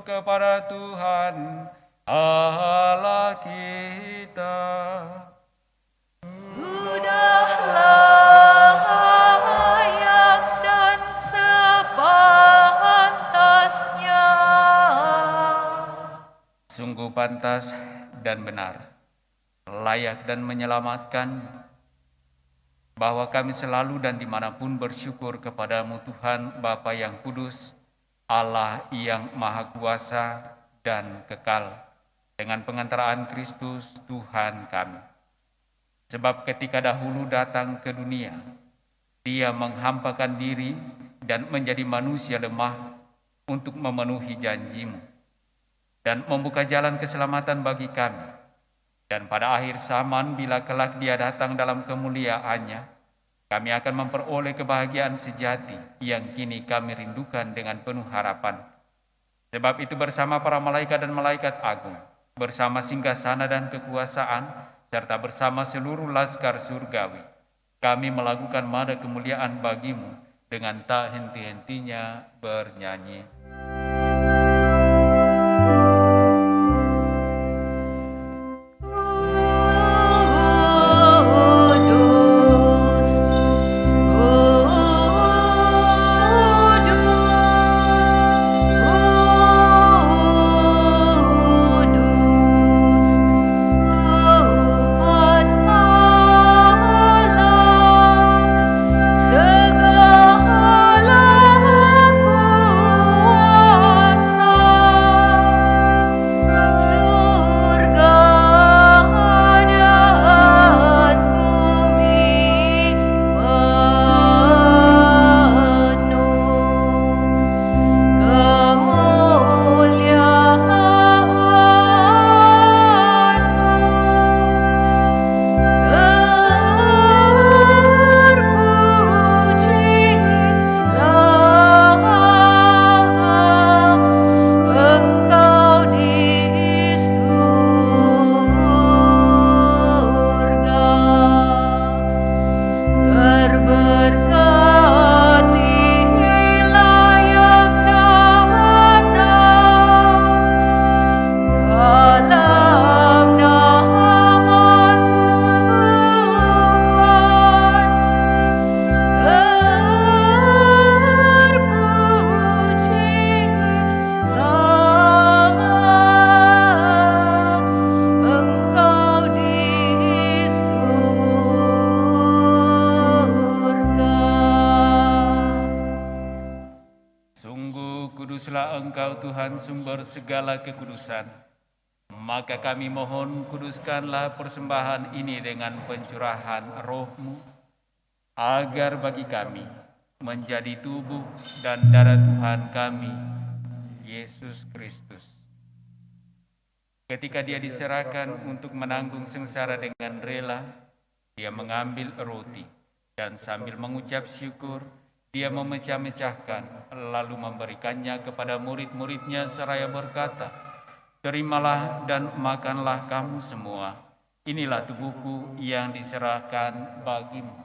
kepada Tuhan Allah kita. Sudah layak dan sepantasnya. Sungguh pantas dan benar, layak dan menyelamatkan, bahwa kami selalu dan dimanapun bersyukur kepadamu Tuhan Bapa yang kudus, Allah yang Maha Kuasa dan kekal, dengan pengantaraan Kristus Tuhan kami. Sebab ketika dahulu datang ke dunia, Dia menghampakan diri dan menjadi manusia lemah untuk memenuhi janji-Mu dan membuka jalan keselamatan bagi kami. Dan pada akhir zaman, bila kelak Dia datang dalam kemuliaan-Nya, kami akan memperoleh kebahagiaan sejati yang kini kami rindukan dengan penuh harapan. Sebab itu bersama para malaikat dan malaikat agung, bersama singgasana dan kekuasaan, serta bersama seluruh laskar surgawi, kami melakukan nada kemuliaan bagi-Mu dengan tak henti-hentinya bernyanyi. Sumber segala kekudusan, maka kami mohon kuduskanlah persembahan ini dengan pencurahan Roh-Mu, agar bagi kami menjadi tubuh dan darah Tuhan kami, Yesus Kristus. Ketika Dia diserahkan untuk menanggung sengsara dengan rela, Dia mengambil roti dan sambil mengucap syukur, Dia memecah-mecahkan, lalu memberikannya kepada murid-muridnya seraya berkata, "Terimalah dan makanlah kamu semua. Inilah tubuhku yang diserahkan bagimu."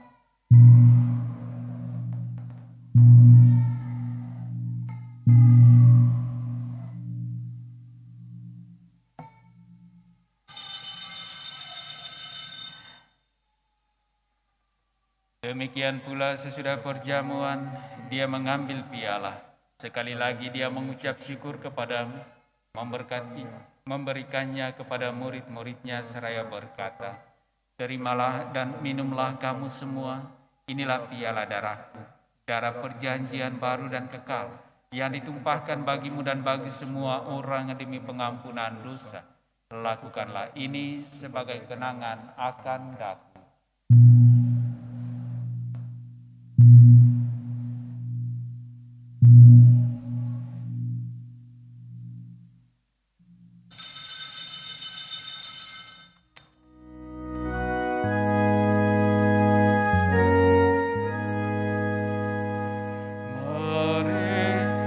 Demikian pula sesudah perjamuan, dia mengambil piala. Sekali lagi dia mengucap syukur kepadamu, memberikannya kepada murid-muridnya seraya berkata, "Terimalah dan minumlah kamu semua, inilah piala darahku, darah perjanjian baru dan kekal, yang ditumpahkan bagimu dan bagi semua orang demi pengampunan dosa. Lakukanlah ini sebagai kenangan akan daku."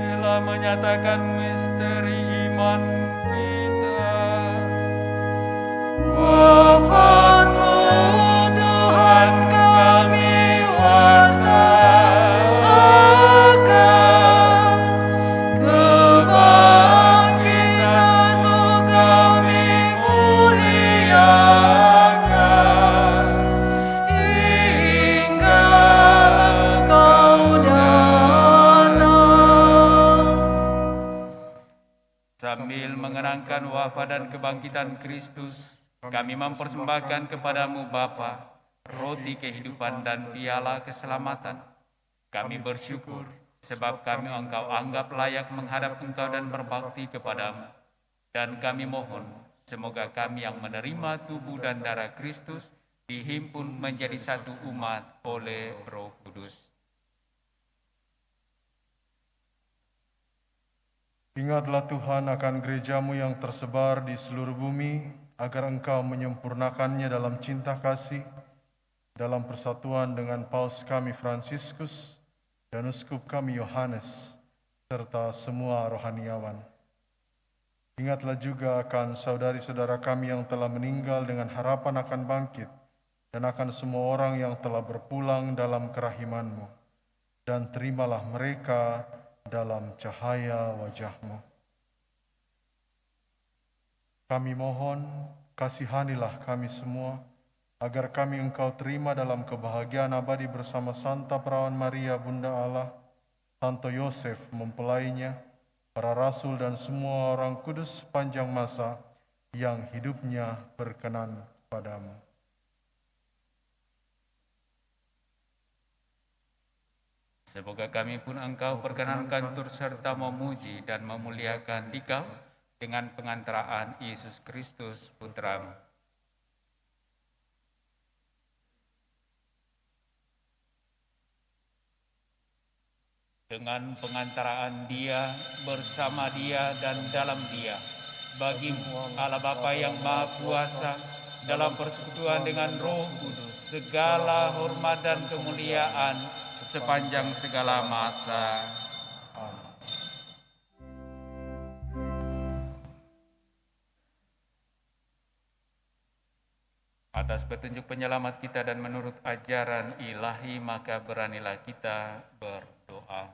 Marilah menyatakan misteri iman kita. Wafatmu Tuhan kami wartakan, kebangkitan-Mu kami muliakan, hingga Engkau datang. Sambil mengenangkan wafat dan kebangkitan Kristus, kami mempersembahkan kepadamu Bapa, roti kehidupan dan piala keselamatan. Kami bersyukur sebab kami Engkau anggap layak menghadap Engkau dan berbakti kepadamu. Dan kami mohon, semoga kami yang menerima tubuh dan darah Kristus dihimpun menjadi satu umat oleh Roh Kudus. Ingatlah Tuhan akan gerejamu yang tersebar di seluruh bumi, agar Engkau menyempurnakannya dalam cinta kasih, dalam persatuan dengan Paus kami Fransiskus dan Uskup kami Yohanes, serta semua rohaniawan. Ingatlah juga akan saudari-saudara kami yang telah meninggal dengan harapan akan bangkit, dan akan semua orang yang telah berpulang dalam kerahiman-Mu, dan terimalah mereka dalam cahaya wajah-Mu. Kami mohon, kasihanilah kami semua, agar kami Engkau terima dalam kebahagiaan abadi bersama Santa Perawan Maria, Bunda Allah, Santo Yosef mempelainya, para rasul dan semua orang kudus sepanjang masa yang hidupnya berkenan padamu. Semoga kami pun Engkau perkenankan turut serta memuji dan memuliakan Dikau dengan pengantaraan Yesus Kristus Putra-Mu. Dengan pengantaraan Dia, bersama Dia, dan dalam Dia, bagi-Mu Allah Bapa yang Maha Kuasa, dalam persekutuan dengan Roh Kudus, segala hormat dan kemuliaan sepanjang segala masa. Atas petunjuk penyelamat kita dan menurut ajaran ilahi, maka beranilah kita berdoa.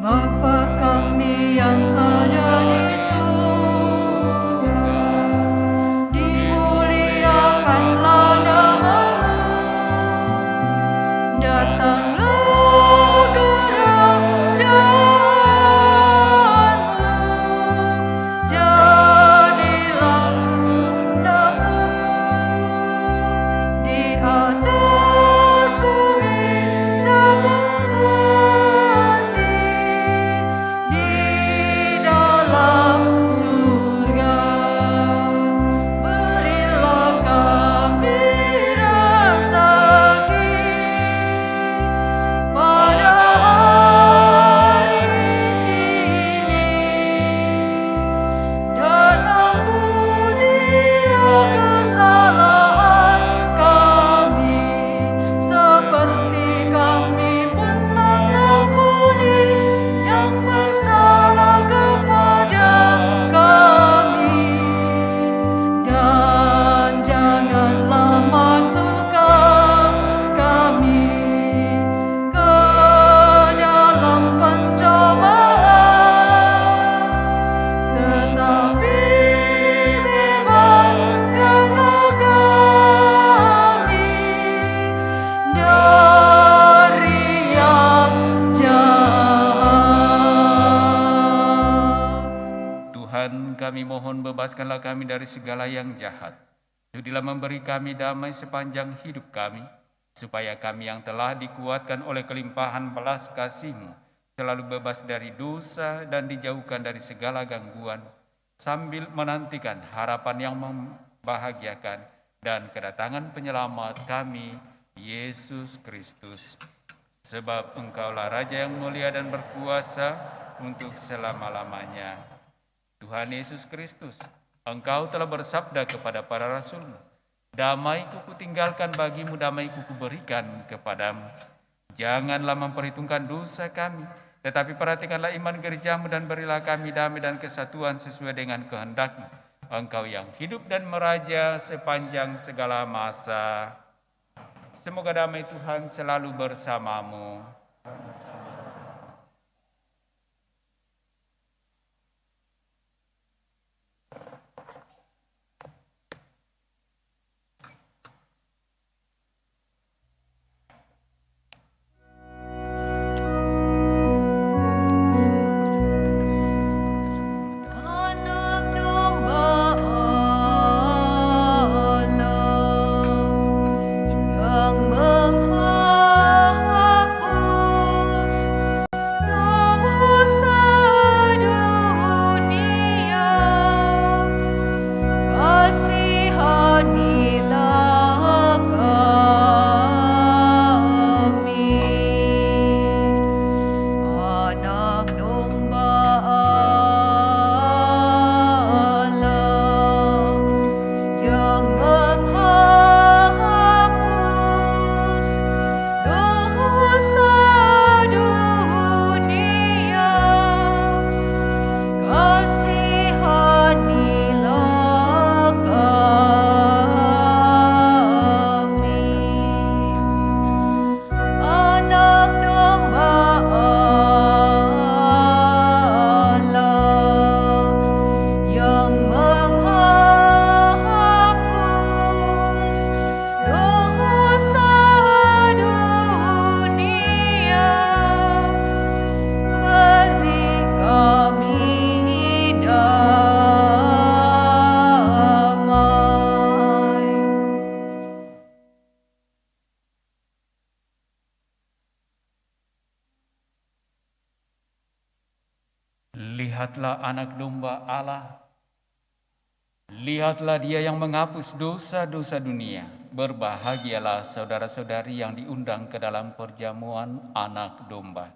Bapa kami yang ada di surga, dimuliakanlah nama-Mu, datanglah kerajaan kami mohon bebaskanlah kami dari segala yang jahat. Sudilah memberi kami damai sepanjang hidup kami, supaya kami yang telah dikuatkan oleh kelimpahan belas kasih-Mu selalu bebas dari dosa dan dijauhkan dari segala gangguan, sambil menantikan harapan yang membahagiakan dan kedatangan penyelamat kami, Yesus Kristus. Sebab Engkaulah Raja yang mulia dan berkuasa untuk selama-lamanya. Tuhan Yesus Kristus, Engkau telah bersabda kepada para rasul-Mu, damai-Ku kutinggalkan bagimu, damai-Ku kuberikan kepadamu. Janganlah memperhitungkan dosa kami, tetapi perhatikanlah iman gereja-Mu dan berilah kami damai dan kesatuan sesuai dengan kehendak-Mu. Engkau yang hidup dan meraja sepanjang segala masa. Semoga damai Tuhan selalu bersamamu. Anak domba Allah yang menghapus dosa dunia, kasihanilah kami. Anak domba Allah yang menghapus dosa dunia, kasihanilah kami. Anak domba Allah yang menghapus dosa dunia, beri kami damai. Lihatlah anak domba Allah. Lihatlah Dia yang menghapus dosa-dosa dunia. Berbahagialah saudara-saudari yang diundang ke dalam perjamuan anak domba.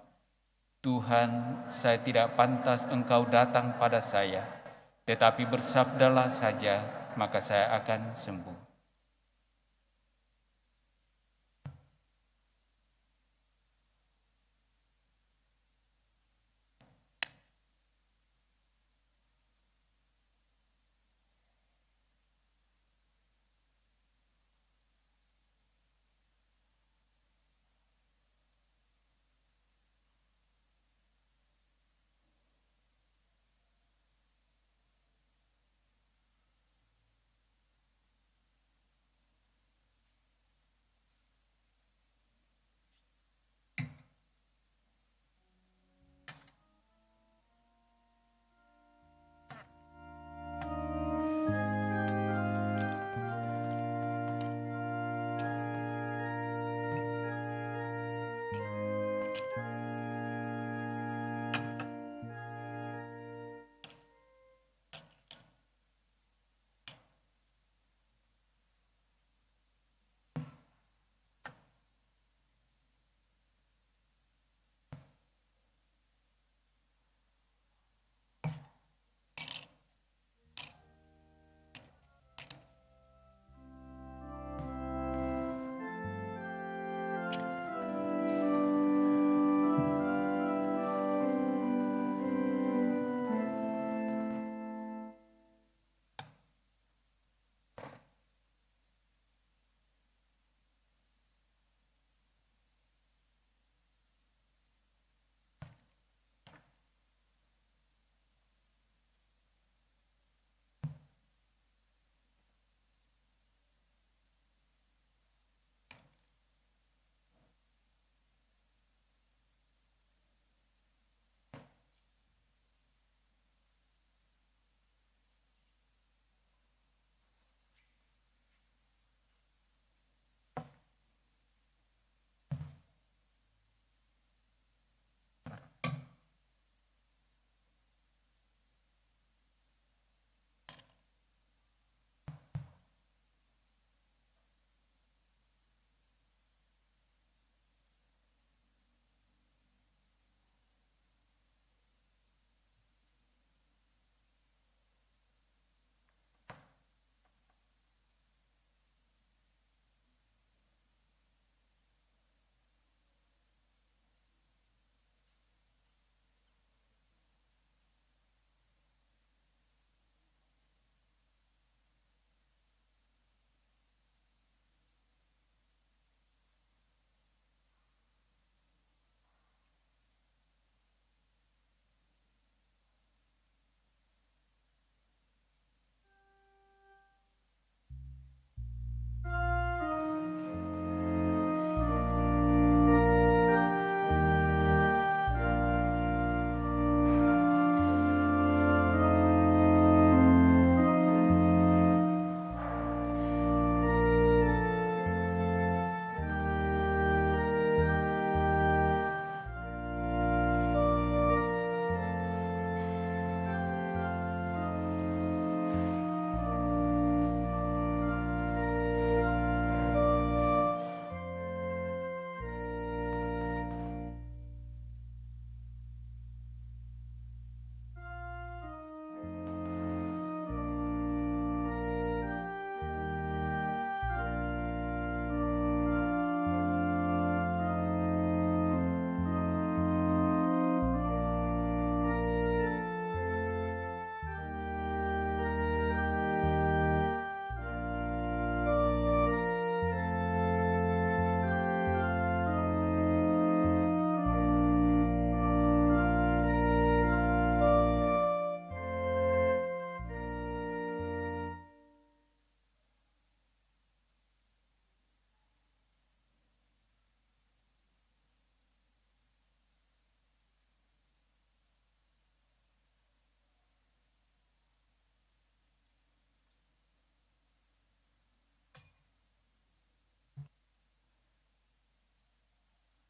Tuhan, saya tidak pantas Engkau datang pada saya, tetapi bersabdalah saja, maka saya akan sembuh.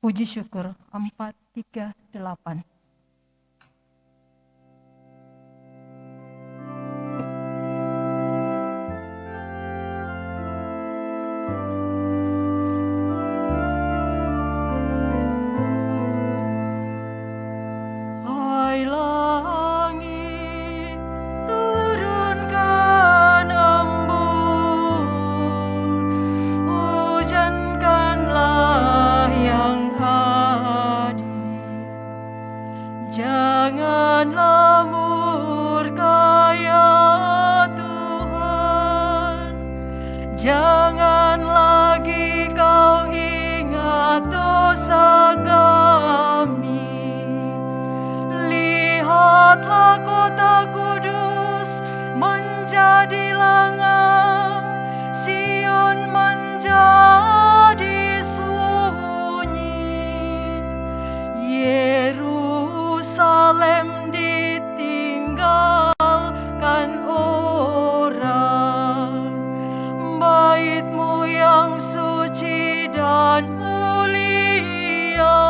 Puji syukur 438. Hai langit, turunkan embun, hujankanlah yang adil. Janganlah murka ya Tuhan, jangan lagi kau ingat dosa kami. Lihatlah kota kudus menjadi lengang, Sion menjadi sunyi, Yerusalem ditinggalkan orang, bait-Mu yang suci dan mulia,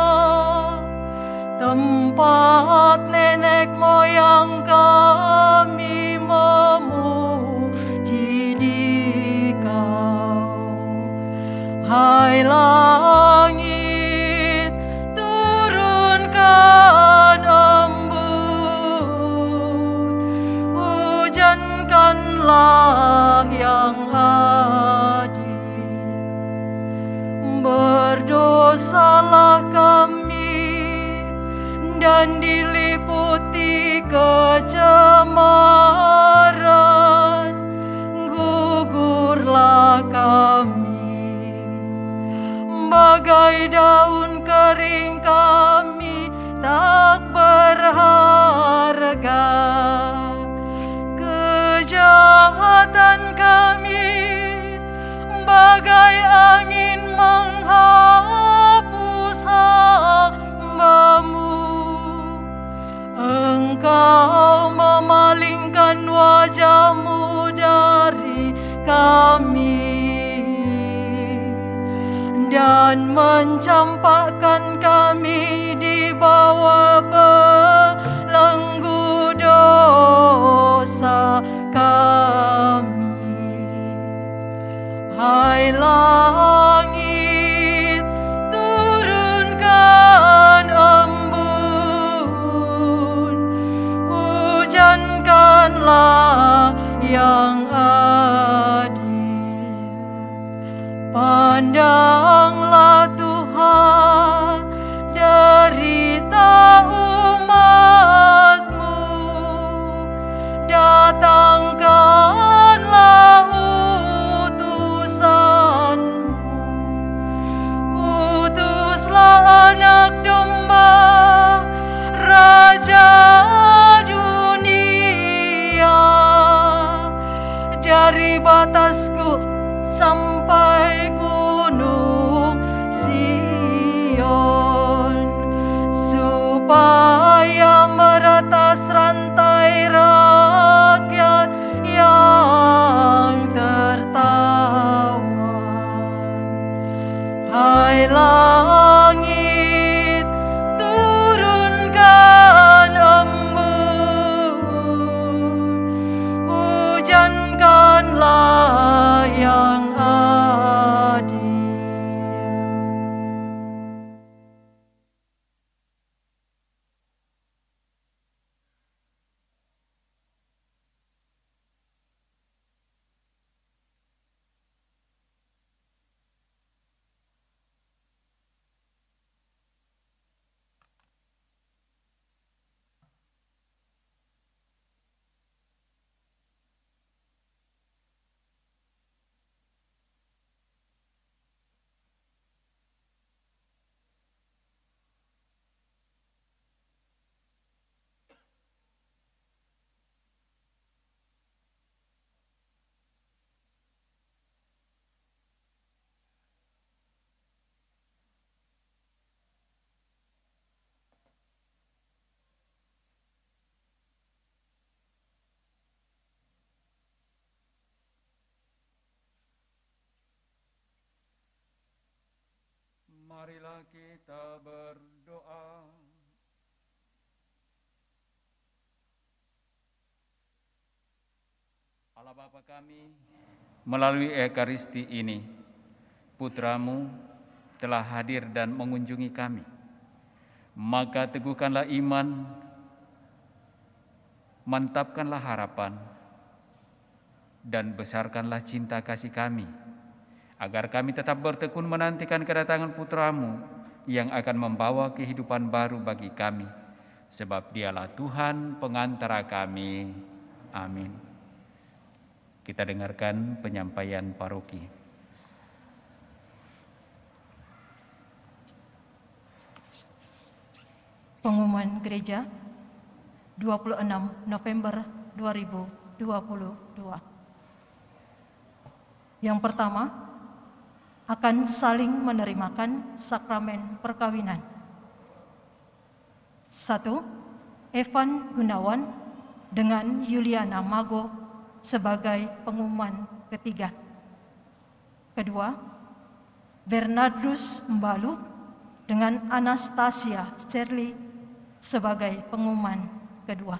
tempat nenek moyang kami memuji Dikau. Hai langit, turunkan embun, hujankanlah yang adil. Berdosalah kami dan diliputi kecemaran, gugurlah kami, bagai daun kering kami tak berharga. Kejahatan kami bagai angin menghapus hamba-Mu. Engkau memalingkan wajah-Mu dari kami dan mencampakkan kami di bawah belenggu dosa kami. Hai langit, turunkan embun, hujankanlah yang adil. Pandanglah Tuhan derita umat Marilah kita berdoa. Allah Bapa kami, melalui Ekaristi ini, Putra-Mu telah hadir dan mengunjungi kami. Maka teguhkanlah iman, mantapkanlah harapan, dan besarkanlah cinta kasih kami, agar kami tetap bertekun menantikan kedatangan Putra-Mu yang akan membawa kehidupan baru bagi kami, sebab Dialah Tuhan pengantara kami. Amin. Kita dengarkan penyampaian paroki. Pengumuman Gereja 26 November 2022. Yang pertama, akan saling menerimakan sakramen perkawinan. 1. Evan Gunawan dengan Yuliana Mago sebagai pengumuman ketiga. Kedua, Bernardus Mbalu dengan Anastasia Shirley sebagai pengumuman kedua.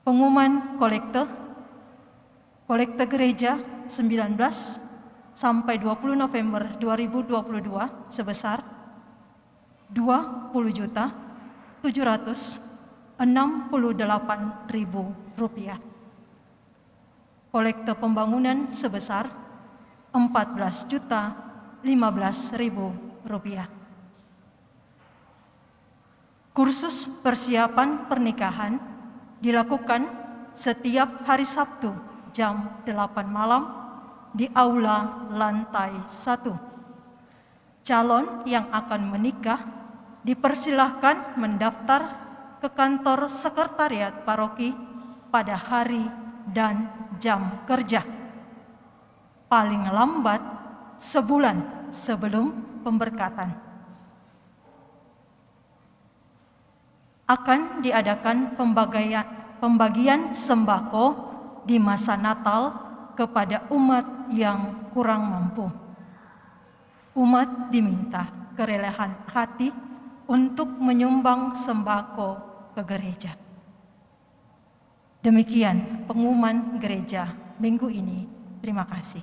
Pengumuman kolekte gereja 19 sampai 20 November 2022 sebesar Rp20.768.000. Kolekte pembangunan sebesar Rp14.015.000. Kursus persiapan pernikahan dilakukan setiap hari Sabtu jam 8 malam di aula lantai 1. Calon yang akan menikah dipersilahkan mendaftar ke kantor sekretariat paroki pada hari dan jam kerja, paling lambat sebulan sebelum pemberkatan. Akan diadakan pembagian sembako di masa Natal kepada umat yang kurang mampu. Umat diminta kerelaan hati untuk menyumbang sembako ke gereja. Demikian pengumuman gereja minggu ini. Terima kasih.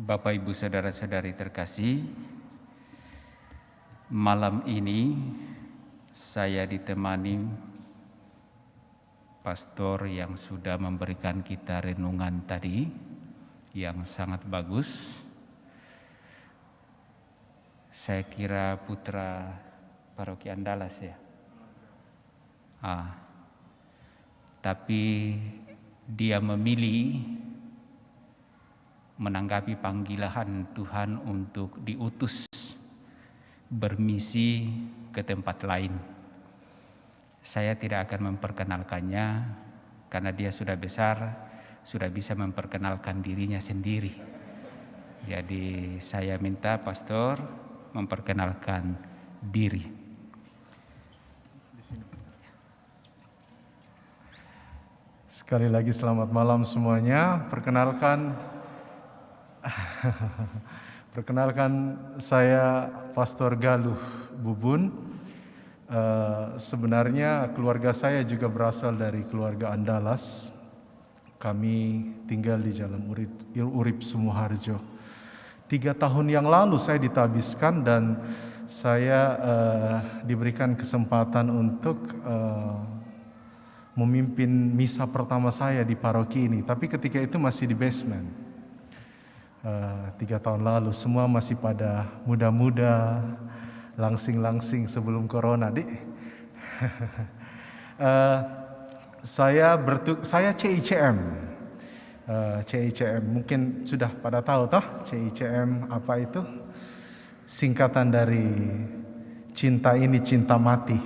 Bapak, Ibu, Saudara-saudari terkasih, malam ini saya ditemani pastor yang sudah memberikan kita renungan tadi yang sangat bagus. Saya kira putra paroki Andalas ya. Tapi dia memilih menanggapi panggilan Tuhan untuk diutus bermisi ke tempat lain. Saya tidak akan memperkenalkannya karena dia sudah besar, sudah bisa memperkenalkan dirinya sendiri. Jadi saya minta pastor memperkenalkan diri. Sekali lagi selamat malam semuanya. Perkenalkan saya Pastor Galuh Bubun. Sebenarnya keluarga saya juga berasal dari keluarga Andalas. Kami tinggal di Jalan Urip Sumoharjo. 3 tahun yang lalu saya ditabiskan dan saya diberikan kesempatan untuk memimpin misa pertama saya di paroki ini. Tapi ketika itu masih di basement. 3 tahun lalu semua masih pada muda-muda, langsing-langsing sebelum corona, Dik. Saya CICM. CICM mungkin sudah pada tahu toh CICM apa itu? Singkatan dari cinta ini cinta mati.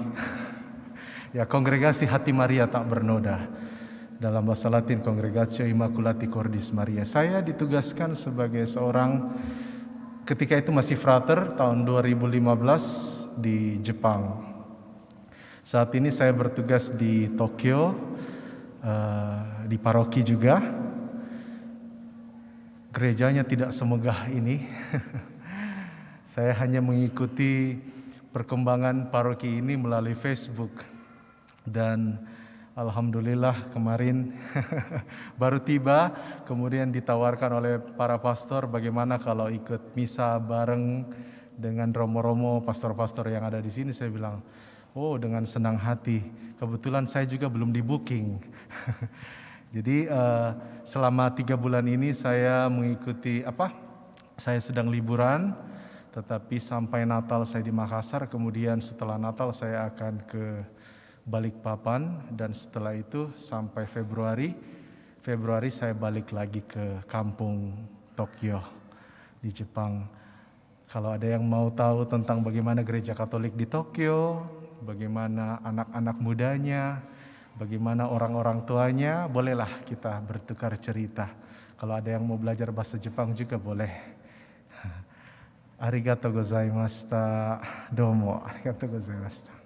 Ya, Kongregasi Hati Maria Tak Bernoda. Dalam bahasa Latin Congregatio Immaculati Cordis Maria. Saya ditugaskan sebagai seorang, ketika itu masih frater tahun 2015 di Jepang. Saat ini saya bertugas di Tokyo, di paroki juga. Gerejanya tidak semegah ini. Saya hanya mengikuti perkembangan paroki ini melalui Facebook. Dan alhamdulillah kemarin baru tiba, kemudian ditawarkan oleh para pastor bagaimana kalau ikut misa bareng dengan romo-romo pastor-pastor yang ada di sini. Saya bilang, oh dengan senang hati. Kebetulan saya juga belum di booking. Jadi selama 3 bulan ini saya mengikuti saya sedang liburan, tetapi sampai Natal saya di Makassar, kemudian setelah Natal saya akan ke Balikpapan, dan setelah itu sampai Februari saya balik lagi ke kampung Tokyo di Jepang. Kalau ada yang mau tahu tentang bagaimana gereja Katolik di Tokyo, bagaimana anak-anak mudanya, bagaimana orang-orang tuanya, bolehlah kita bertukar cerita. Kalau ada yang mau belajar bahasa Jepang juga boleh. Arigatou gozaimashita. Domo, arigatou gozaimashita.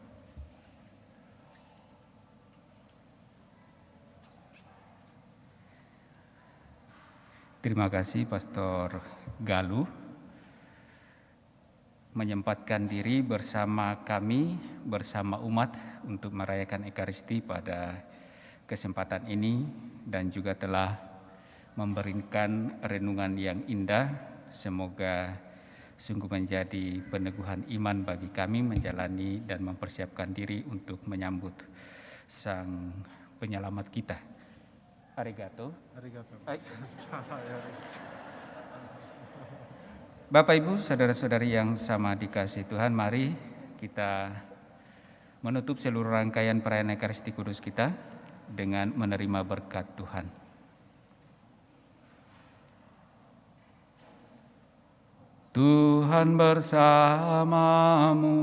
Terima kasih Pastor Galuh menyempatkan diri bersama kami, bersama umat untuk merayakan Ekaristi pada kesempatan ini, dan juga telah memberikan renungan yang indah. Semoga sungguh menjadi peneguhan iman bagi kami menjalani dan mempersiapkan diri untuk menyambut Sang Penyelamat kita. Arigato. Bapak Ibu, saudara-saudari yang sama dikasihi Tuhan, mari kita menutup seluruh rangkaian perayaan Ekaristi Kudus kita dengan menerima berkat Tuhan. Tuhan bersamamu.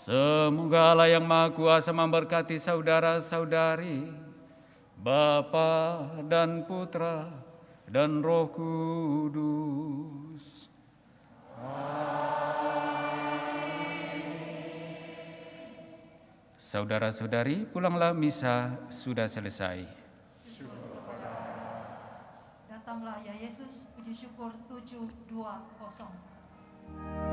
Semoga Allah yang Maha Kuasa memberkati saudara-saudari, Bapa dan Putra dan Roh Kudus. Saudara-saudari, pulanglah, misa sudah selesai. Datanglah ya Yesus, puji syukur 720.